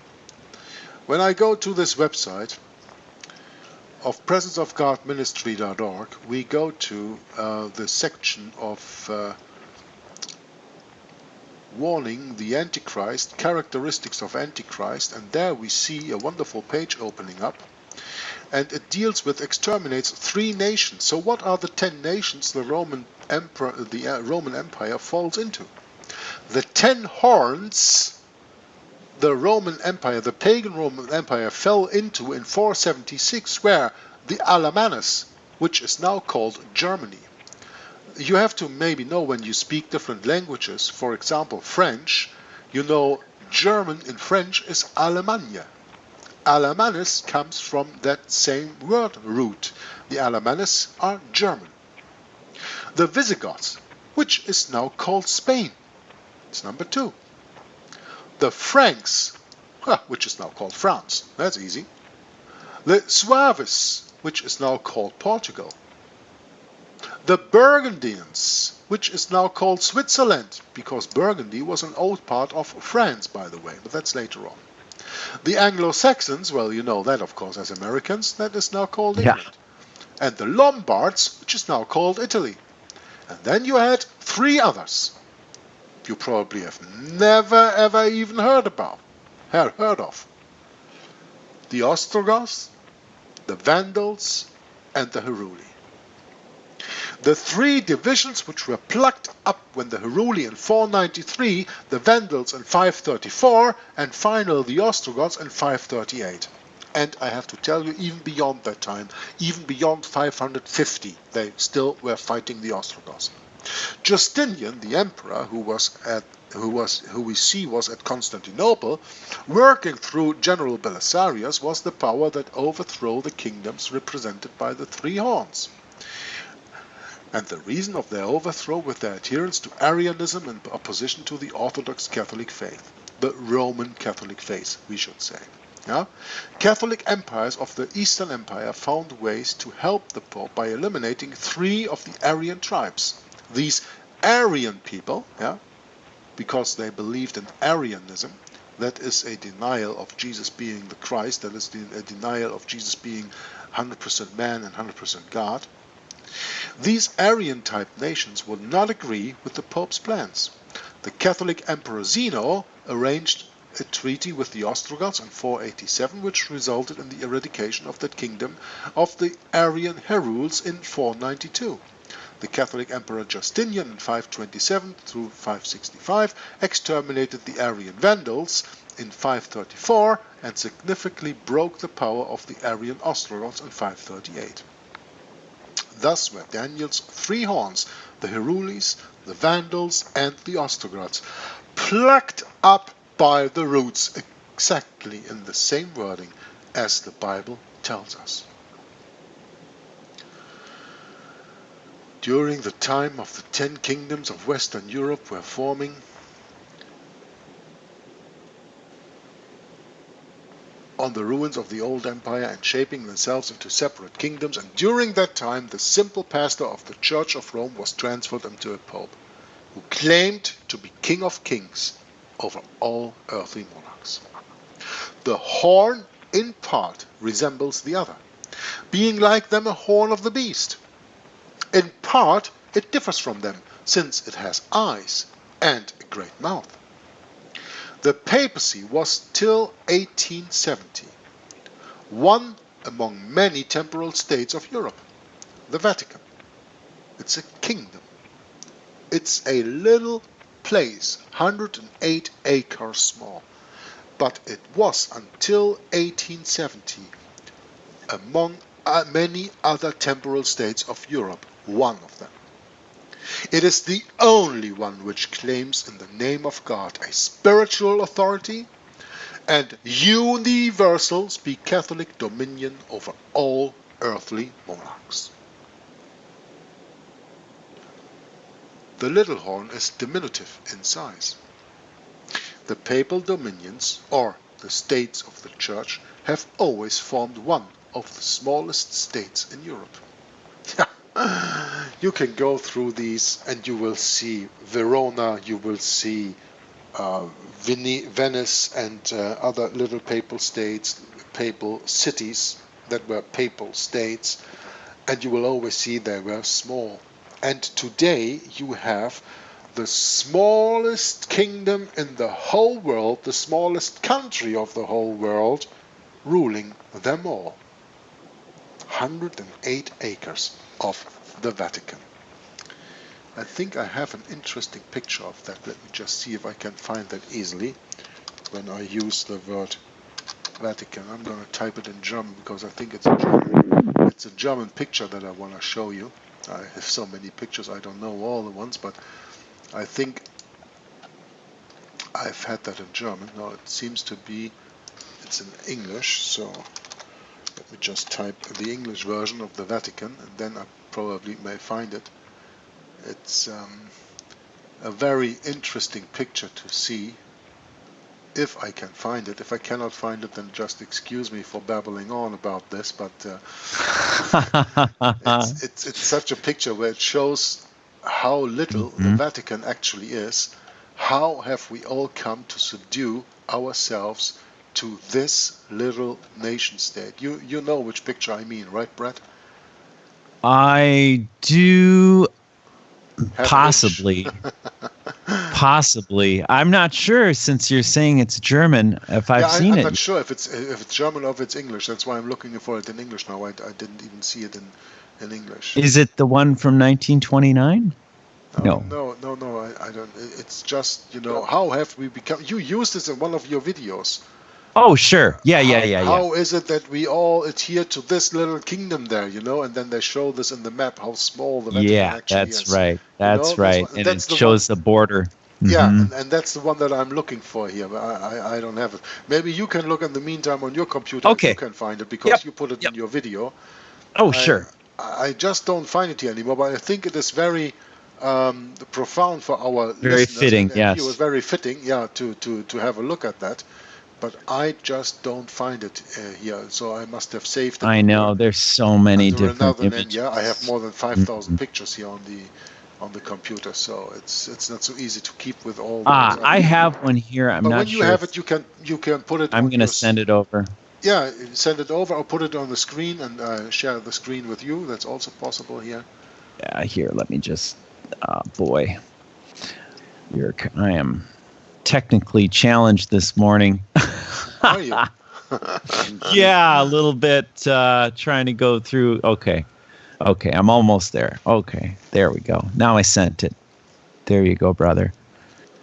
When I go to this website of presenceofgodministry.org, we go to the section of warning the Antichrist, characteristics of Antichrist, and there we see a wonderful page opening up And it deals with, exterminates 3 nations. So what are the 10 nations the Roman Empire falls into? The 10 horns the Roman Empire, the pagan Roman Empire, fell into in 476 were the Alamanes, which is now called Germany. You have to maybe know when you speak different languages, for example French, you know German in French is Allemagne. Alamanes comes from that same word root. The Alamanes are German. The Visigoths, which is now called Spain. It's number 2. The Franks, which is now called France. That's easy. The Suaves, which is now called Portugal. The Burgundians, which is now called Switzerland, because Burgundy was an old part of France, by the way, but that's later on. The Anglo-Saxons, well, you know that, of course, as Americans, that is now called England. And the Lombards, which is now called Italy. And then you had 3 others you probably have never ever even heard of. The Ostrogoths, the Vandals, and the Heruli. The 3 divisions which were plucked up when the Heruli in 493, the Vandals in 534, and finally the Ostrogoths in 538. And I have to tell you, even beyond that time, even beyond 550, they still were fighting the Ostrogoths. Justinian, the emperor, who we see was at Constantinople, working through General Belisarius, was the power that overthrew the kingdoms represented by the 3 horns. And the reason of their overthrow was their adherence to Arianism in opposition to the Orthodox Catholic faith, the Roman Catholic faith, we should say. Catholic empires of the Eastern Empire found ways to help the Pope by eliminating 3 of the Arian tribes. These Arian people, because they believed in Arianism, that is a denial of Jesus being the Christ, that is a denial of Jesus being 100% man and 100% God. These Arian-type nations would not agree with the Pope's plans. The Catholic Emperor Zeno arranged a treaty with the Ostrogoths in 487, which resulted in the eradication of that kingdom of the Arian Herules in 492. The Catholic Emperor Justinian in 527 through 565 exterminated the Arian Vandals in 534 and significantly broke the power of the Arian Ostrogoths in 538. Thus were Daniel's 3 horns, the Herules, the Vandals, and the Ostrogoths, plucked up by the roots exactly in the same wording as the Bible tells us. During the time of the 10 kingdoms of Western Europe were forming, on the ruins of the old empire and shaping themselves into separate kingdoms, and during that time the simple pastor of the Church of Rome was transferred into a pope, who claimed to be King of Kings over all earthly monarchs. The horn in part resembles the other, being like them a horn of the beast. In part it differs from them, since it has eyes and a great mouth. The papacy was till 1870 one among many temporal states of Europe. The Vatican. It's a kingdom. It's a little place, 108 acres small. But it was until 1870 among many other temporal states of Europe, one of them. It is the only one which claims in the name of God a spiritual authority and universal, speak Catholic, dominion over all earthly monarchs. The little horn is diminutive in size. The papal dominions, or the states of the Church, have always formed one of the smallest states in Europe. You can go through these and you will see Verona, you will see Venice and other little papal states, papal cities that were papal states, and you will always see they were small. And today you have the smallest kingdom in the whole world, the smallest country of the whole world, ruling them all. 108 acres of the Vatican. I think I have an interesting picture of that. Let me just see if I can find that easily when I use the word Vatican. I'm going to type it in German because I think it's a German picture that I want to show you. I have so many pictures, I don't know all the ones, but I think I've had that in German. Now it seems to be, it's in English, so let me just type the English version of the Vatican, and then I probably may find it. It's a very interesting picture to see, if I can find it. If I cannot find it, then just excuse me for babbling on about this, but it's such a picture where it shows how little the Vatican actually is. How have we all come to subdue ourselves to this little nation state? You know which picture I mean, right, Bret? I do. Have Possibly. Possibly. I'm not sure, since you're saying it's German, if I've seen I'm it. not sure if it's German or if it's English. That's why I'm looking for it in English now. I didn't even see it in English. Is it the one from 1929? No. No. I don't. It's just, how have we become? You used this in one of your videos. Oh, sure. Yeah. How is it that we all adhere to this little kingdom there, and then they show this in the map, how small the Vatican actually is. That's right. That's right. And it shows the border. Yeah, and that's the one that I'm looking for here. I don't have it. Maybe you can look in the meantime on your computer if you can find it, because you put it in your video. Oh, sure. I just don't find it here anymore, but I think it is very profound for our very listeners. Fitting, and yes. It was very fitting, to have a look at that. But I just don't find it here, so I must have saved it. I know, there's so many different images. Yeah, I have more than 5,000 pictures here on the computer, so it's not so easy to keep with all. I have one here. I'm but not when sure. you have it, you can put it. I'm going to send it over. Yeah, send it over. I'll put it on the screen and share the screen with you. That's also possible here. Yeah, here. Let me just. Boy, I am technically challenged this morning. Are you? Yeah, a little bit. Trying to go through. Okay, I'm almost there. Okay, there we go. Now I sent it. There you go, brother.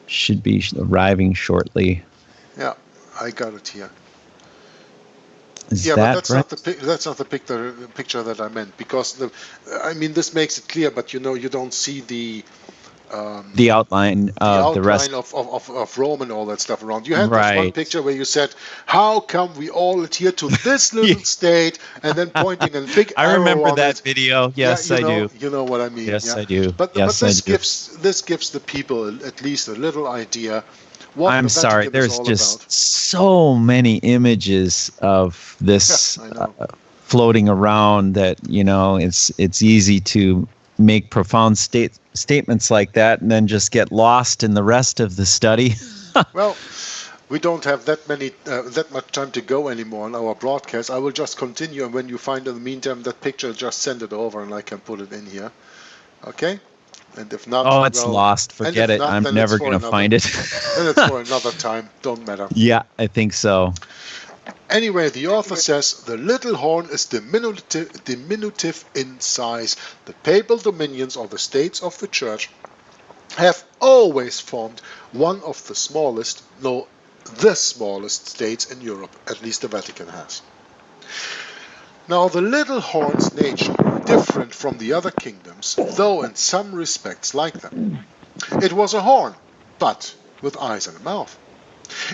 Should be arriving shortly. Yeah, I got it here. Is yeah, that but that's not the picture that I meant, because this makes it clear, but you don't see the outline of the rest of Rome and all that stuff around. You had this one picture where you said, "How come we all adhere to this little state?" and then pointing and big. I remember on that it. video. Yes, I do. You know what I mean. Yes, I do. But this gives the people at least a little idea. I'm sorry. There's just so many images of this floating around that it's easy to make profound statements like that and then just get lost in the rest of the study. Well, we don't have that much time to go anymore on our broadcast. I will just continue, and when you find in the meantime that picture, just send it over and I can put it in here. Okay? And if not, it's lost. Forget it. I'm never going to find it. Then it's for another time. Don't matter. Yeah, I think so. Anyway, the author says the little horn is diminutive in size. The papal dominions, or the states of the church, have always formed one of the smallest, the smallest states in Europe. At least the Vatican has. Now, the little horn's nature, different from the other kingdoms, though in some respects like them. It was a horn, but with eyes and a mouth.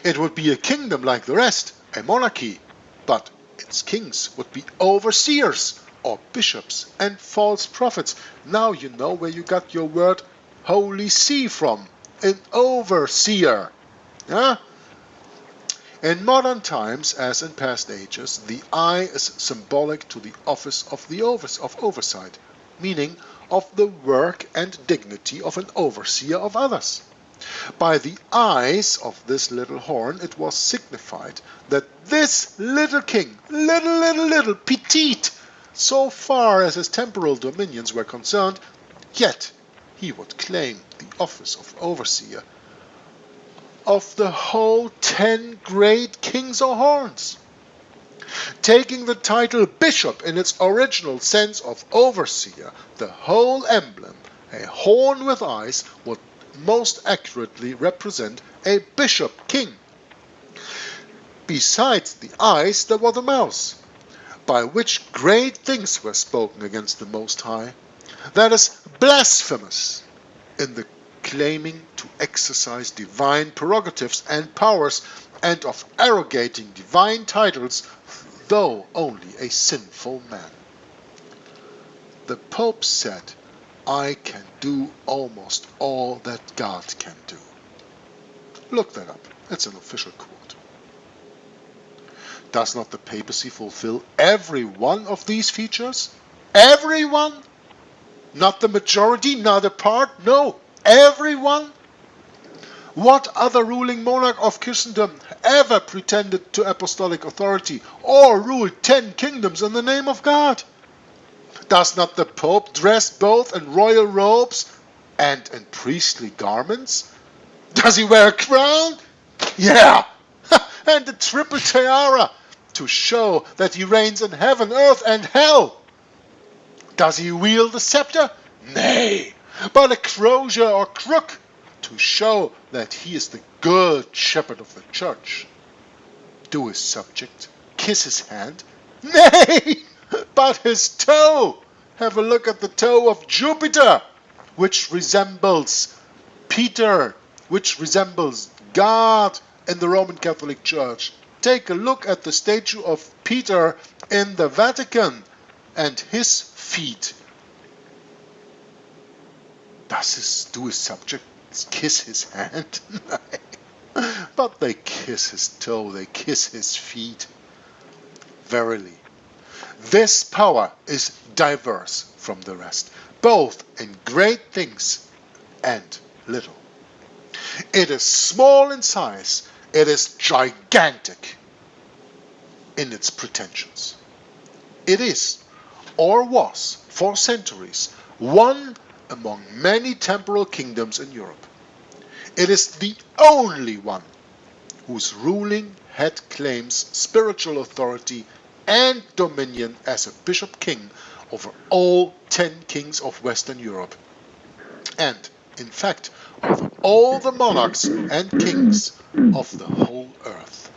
It would be a kingdom like the rest, a monarchy, but its kings would be overseers, or bishops, and false prophets. Now you know where you got your word Holy See from, an overseer. Huh? In modern times, as in past ages, the eye is symbolic to the office of oversight, meaning of the work and dignity of an overseer of others. By the eyes of this little horn, it was signified that this little king, little, petite, so far as his temporal dominions were concerned, yet he would claim the office of overseer of the whole 10 great kings or horns. Taking the title bishop in its original sense of overseer, the whole emblem, a horn with eyes, would most accurately represent a bishop king. Besides the eyes, there were the mouth, by which great things were spoken against the Most High, that is, blasphemous, in the claiming to exercise divine prerogatives and powers, and of arrogating divine titles, though only a sinful man. The Pope said, "I can do almost all that God can do." Look that up. It's an official quote. Does not the papacy fulfill every one of these features? Everyone? Not the majority, not a part, no, everyone? What other ruling monarch of Christendom ever pretended to apostolic authority or ruled 10 kingdoms in the name of God? Does not the Pope dress both in royal robes and in priestly garments? Does he wear a crown? Yeah, and a triple tiara to show that he reigns in heaven, earth, and hell. Does he wield a scepter? Nay, but a crozier or crook to show that he is the good shepherd of the church. Do his subject kiss his hand? Nay, but his toe. Have a look at the toe of Jupiter, which resembles Peter, which resembles God in the Roman Catholic Church. Take a look at the statue of Peter in the Vatican and his feet. Do his subjects kiss his hand? But they kiss his toe, they kiss his feet. Verily, this power is diverse from the rest, both in great things and little. It is small in size, it is gigantic in its pretensions. It is, or was, for centuries, one among many temporal kingdoms in Europe. It is the only one whose ruling head claims spiritual authority and dominion as a bishop king over all 10 kings of Western Europe, and, in fact, over all the monarchs and kings of the whole earth.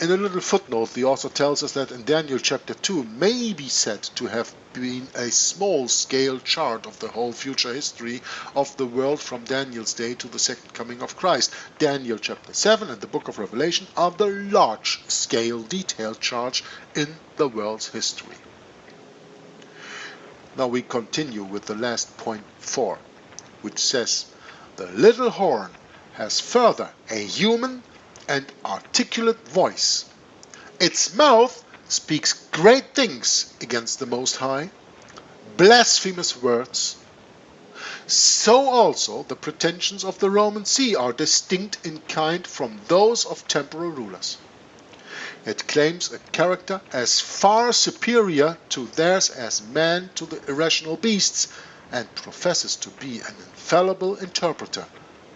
In a little footnote, the author tells us that in Daniel chapter 2 may be said to have been a small-scale chart of the whole future history of the world from Daniel's day to the second coming of Christ. Daniel chapter 7 and the book of Revelation are the large-scale detailed charts in the world's history. Now we continue with the last point 4, which says, "The little horn has further a human and articulate voice. Its mouth speaks great things against the Most High, blasphemous words. So also the pretensions of the Roman See are distinct in kind from those of temporal rulers. It claims a character as far superior to theirs as man to the irrational beasts, and professes to be an infallible interpreter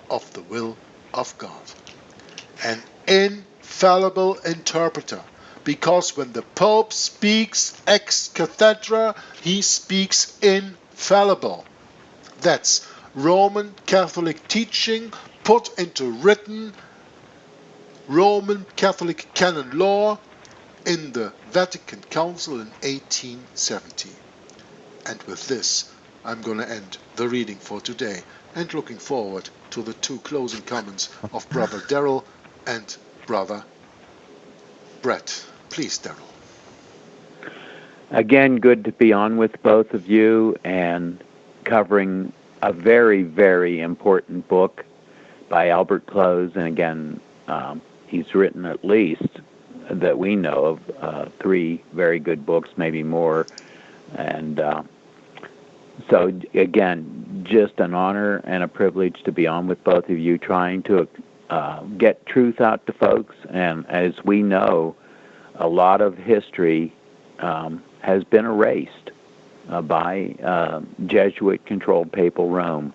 of the will of God." An infallible interpreter, because when the Pope speaks ex cathedra, he speaks infallible. That's Roman Catholic teaching put into written Roman Catholic canon law in the Vatican Council in 1870. And with this, I'm going to end the reading for today, and looking forward to the 2 closing comments of Brother Daryl and Brother Bret. Please, Daryl. Again, good to be on with both of you and covering a very, very important book by Albert Close. And again, he's written at least, that we know of, 3 very good books, maybe more. And so, again, just an honor and a privilege to be on with both of you, trying to get truth out to folks. And as we know, a lot of history has been erased by Jesuit-controlled papal Rome.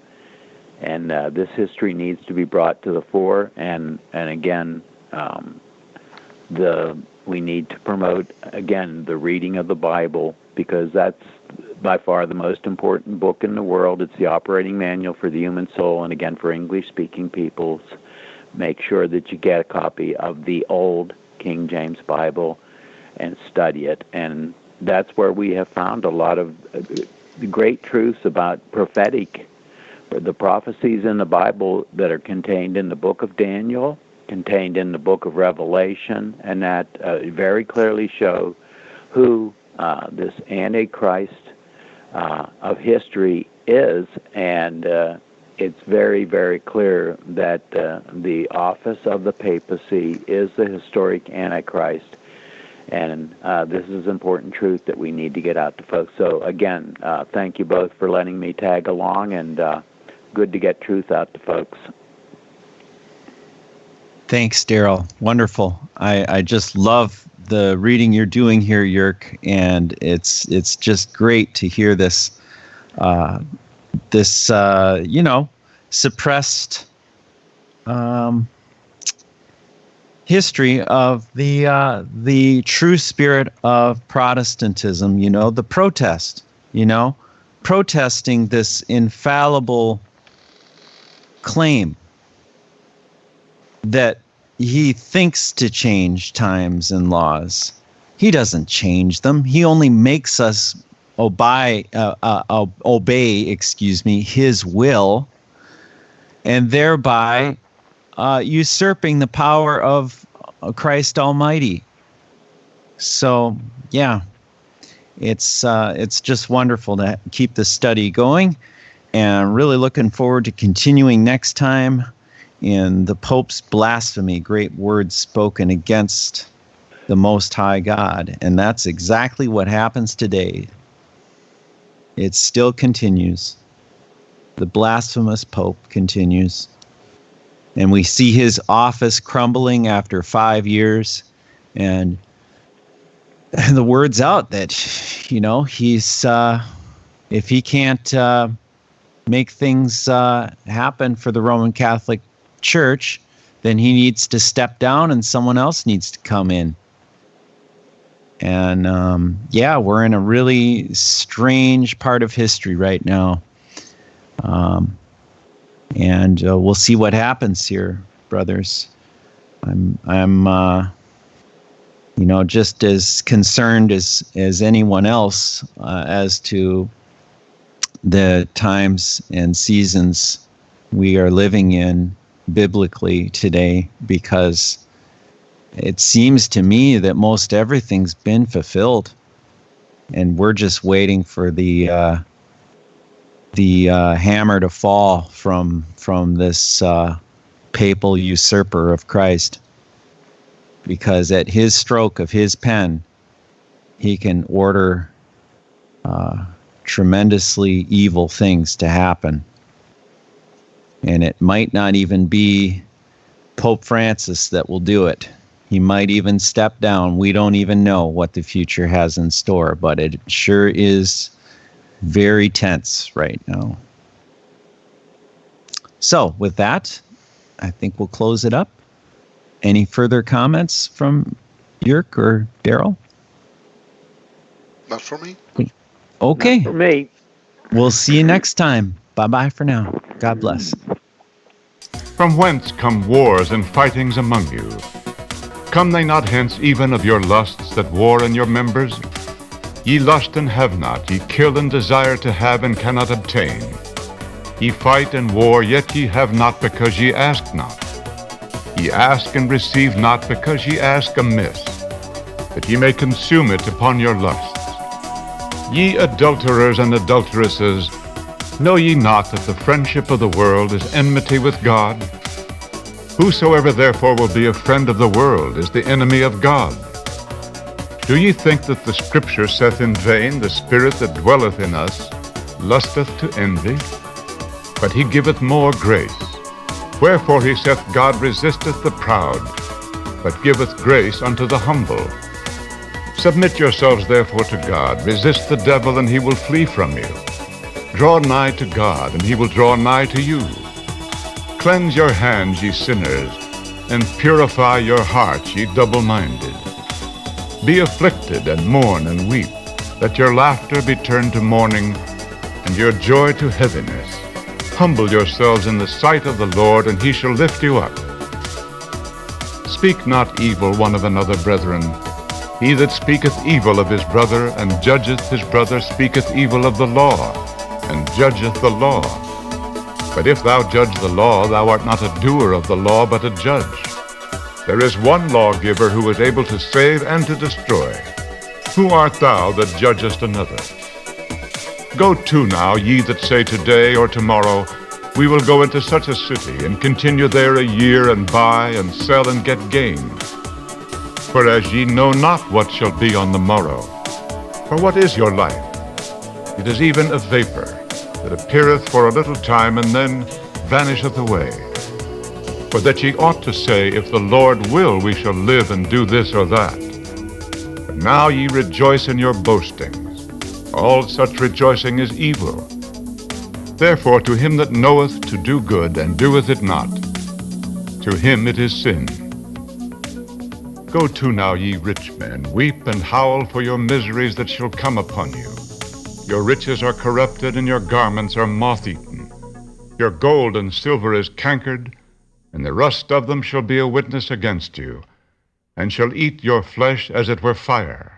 And this history needs to be brought to the fore. And again, the we need to promote, again, the reading of the Bible, because that's by far the most important book in the world. It's the operating manual for the human soul, and again, for English-speaking peoples. Make sure that you get a copy of the old King James Bible and study it. And that's where we have found a lot of great truths about prophetic, the prophecies in the Bible that are contained in the book of Daniel, contained in the book of Revelation, and that very clearly show who this Antichrist of history is. And it's very, very clear that the office of the papacy is the historic Antichrist. And this is important truth that we need to get out to folks. So again, thank you both for letting me tag along, and good to get truth out to folks. Thanks, Daryl. Wonderful. I just love the reading you're doing here, Jörg, and it's just great to hear this suppressed history of the true spirit of Protestantism. The protest. Protesting this infallible claim that he thinks to change times and laws. He doesn't change them. He only makes us obey, his will, and thereby usurping the power of Christ Almighty. So, yeah, it's just wonderful to keep the study going, and really looking forward to continuing next time in the Pope's blasphemy, great words spoken against the Most High God. And that's exactly what happens today. It still continues. The blasphemous Pope continues. And we see his office crumbling after 5 years. And the word's out that, he's, if he can't make things happen for the Roman Catholic Church, then he needs to step down and someone else needs to come in. And we're in a really strange part of history right now. And we'll see what happens here, brothers. I'm just as concerned as anyone else as to the times and seasons we are living in biblically today, because it seems to me that most everything's been fulfilled, and we're just waiting for the hammer to fall from this papal usurper of Christ, because at his stroke of his pen, he can order tremendously evil things to happen. And it might not even be Pope Francis that will do it. He might even step down. We don't even know what the future has in store, but it sure is very tense right now. So with that, I think we'll close it up. Any further comments from Jörg or Daryl? Not for me. Okay. Not for me. We'll see you next time. Bye-bye for now. God bless. From whence come wars and fightings among you? Come they not hence even of your lusts that war in your members? Ye lust and have not, ye kill and desire to have and cannot obtain. Ye fight and war, yet ye have not because ye ask not. Ye ask and receive not because ye ask amiss, that ye may consume it upon your lusts. Ye adulterers and adulteresses, know ye not that the friendship of the world is enmity with God? Whosoever therefore will be a friend of the world is the enemy of God. Do ye think that the Scripture saith in vain, the Spirit that dwelleth in us lusteth to envy? But he giveth more grace. Wherefore he saith, God resisteth the proud, but giveth grace unto the humble. Submit yourselves therefore to God. Resist the devil, and he will flee from you. Draw nigh to God, and he will draw nigh to you. Cleanse your hands, ye sinners, and purify your hearts, ye double-minded. Be afflicted and mourn and weep. Let your laughter be turned to mourning and your joy to heaviness. Humble yourselves in the sight of the Lord, and he shall lift you up. Speak not evil one of another, brethren. He that speaketh evil of his brother and judgeth his brother speaketh evil of the law, and judgeth the law. But if thou judge the law, thou art not a doer of the law, but a judge. There is one lawgiver who is able to save and to destroy. Who art thou that judgest another? Go to now, ye that say today or tomorrow, we will go into such a city, and continue there a year, and buy, and sell, and get gain. Whereas ye know not what shall be on the morrow. For what is your life? It is even a vapor, that appeareth for a little time, and then vanisheth away. For that ye ought to say, if the Lord will, we shall live and do this or that. But now ye rejoice in your boastings. All such rejoicing is evil. Therefore to him that knoweth to do good, and doeth it not, to him it is sin. Go to now, ye rich men, weep and howl for your miseries that shall come upon you. Your riches are corrupted, and your garments are moth-eaten. Your gold and silver is cankered, and the rust of them shall be a witness against you, and shall eat your flesh as it were fire.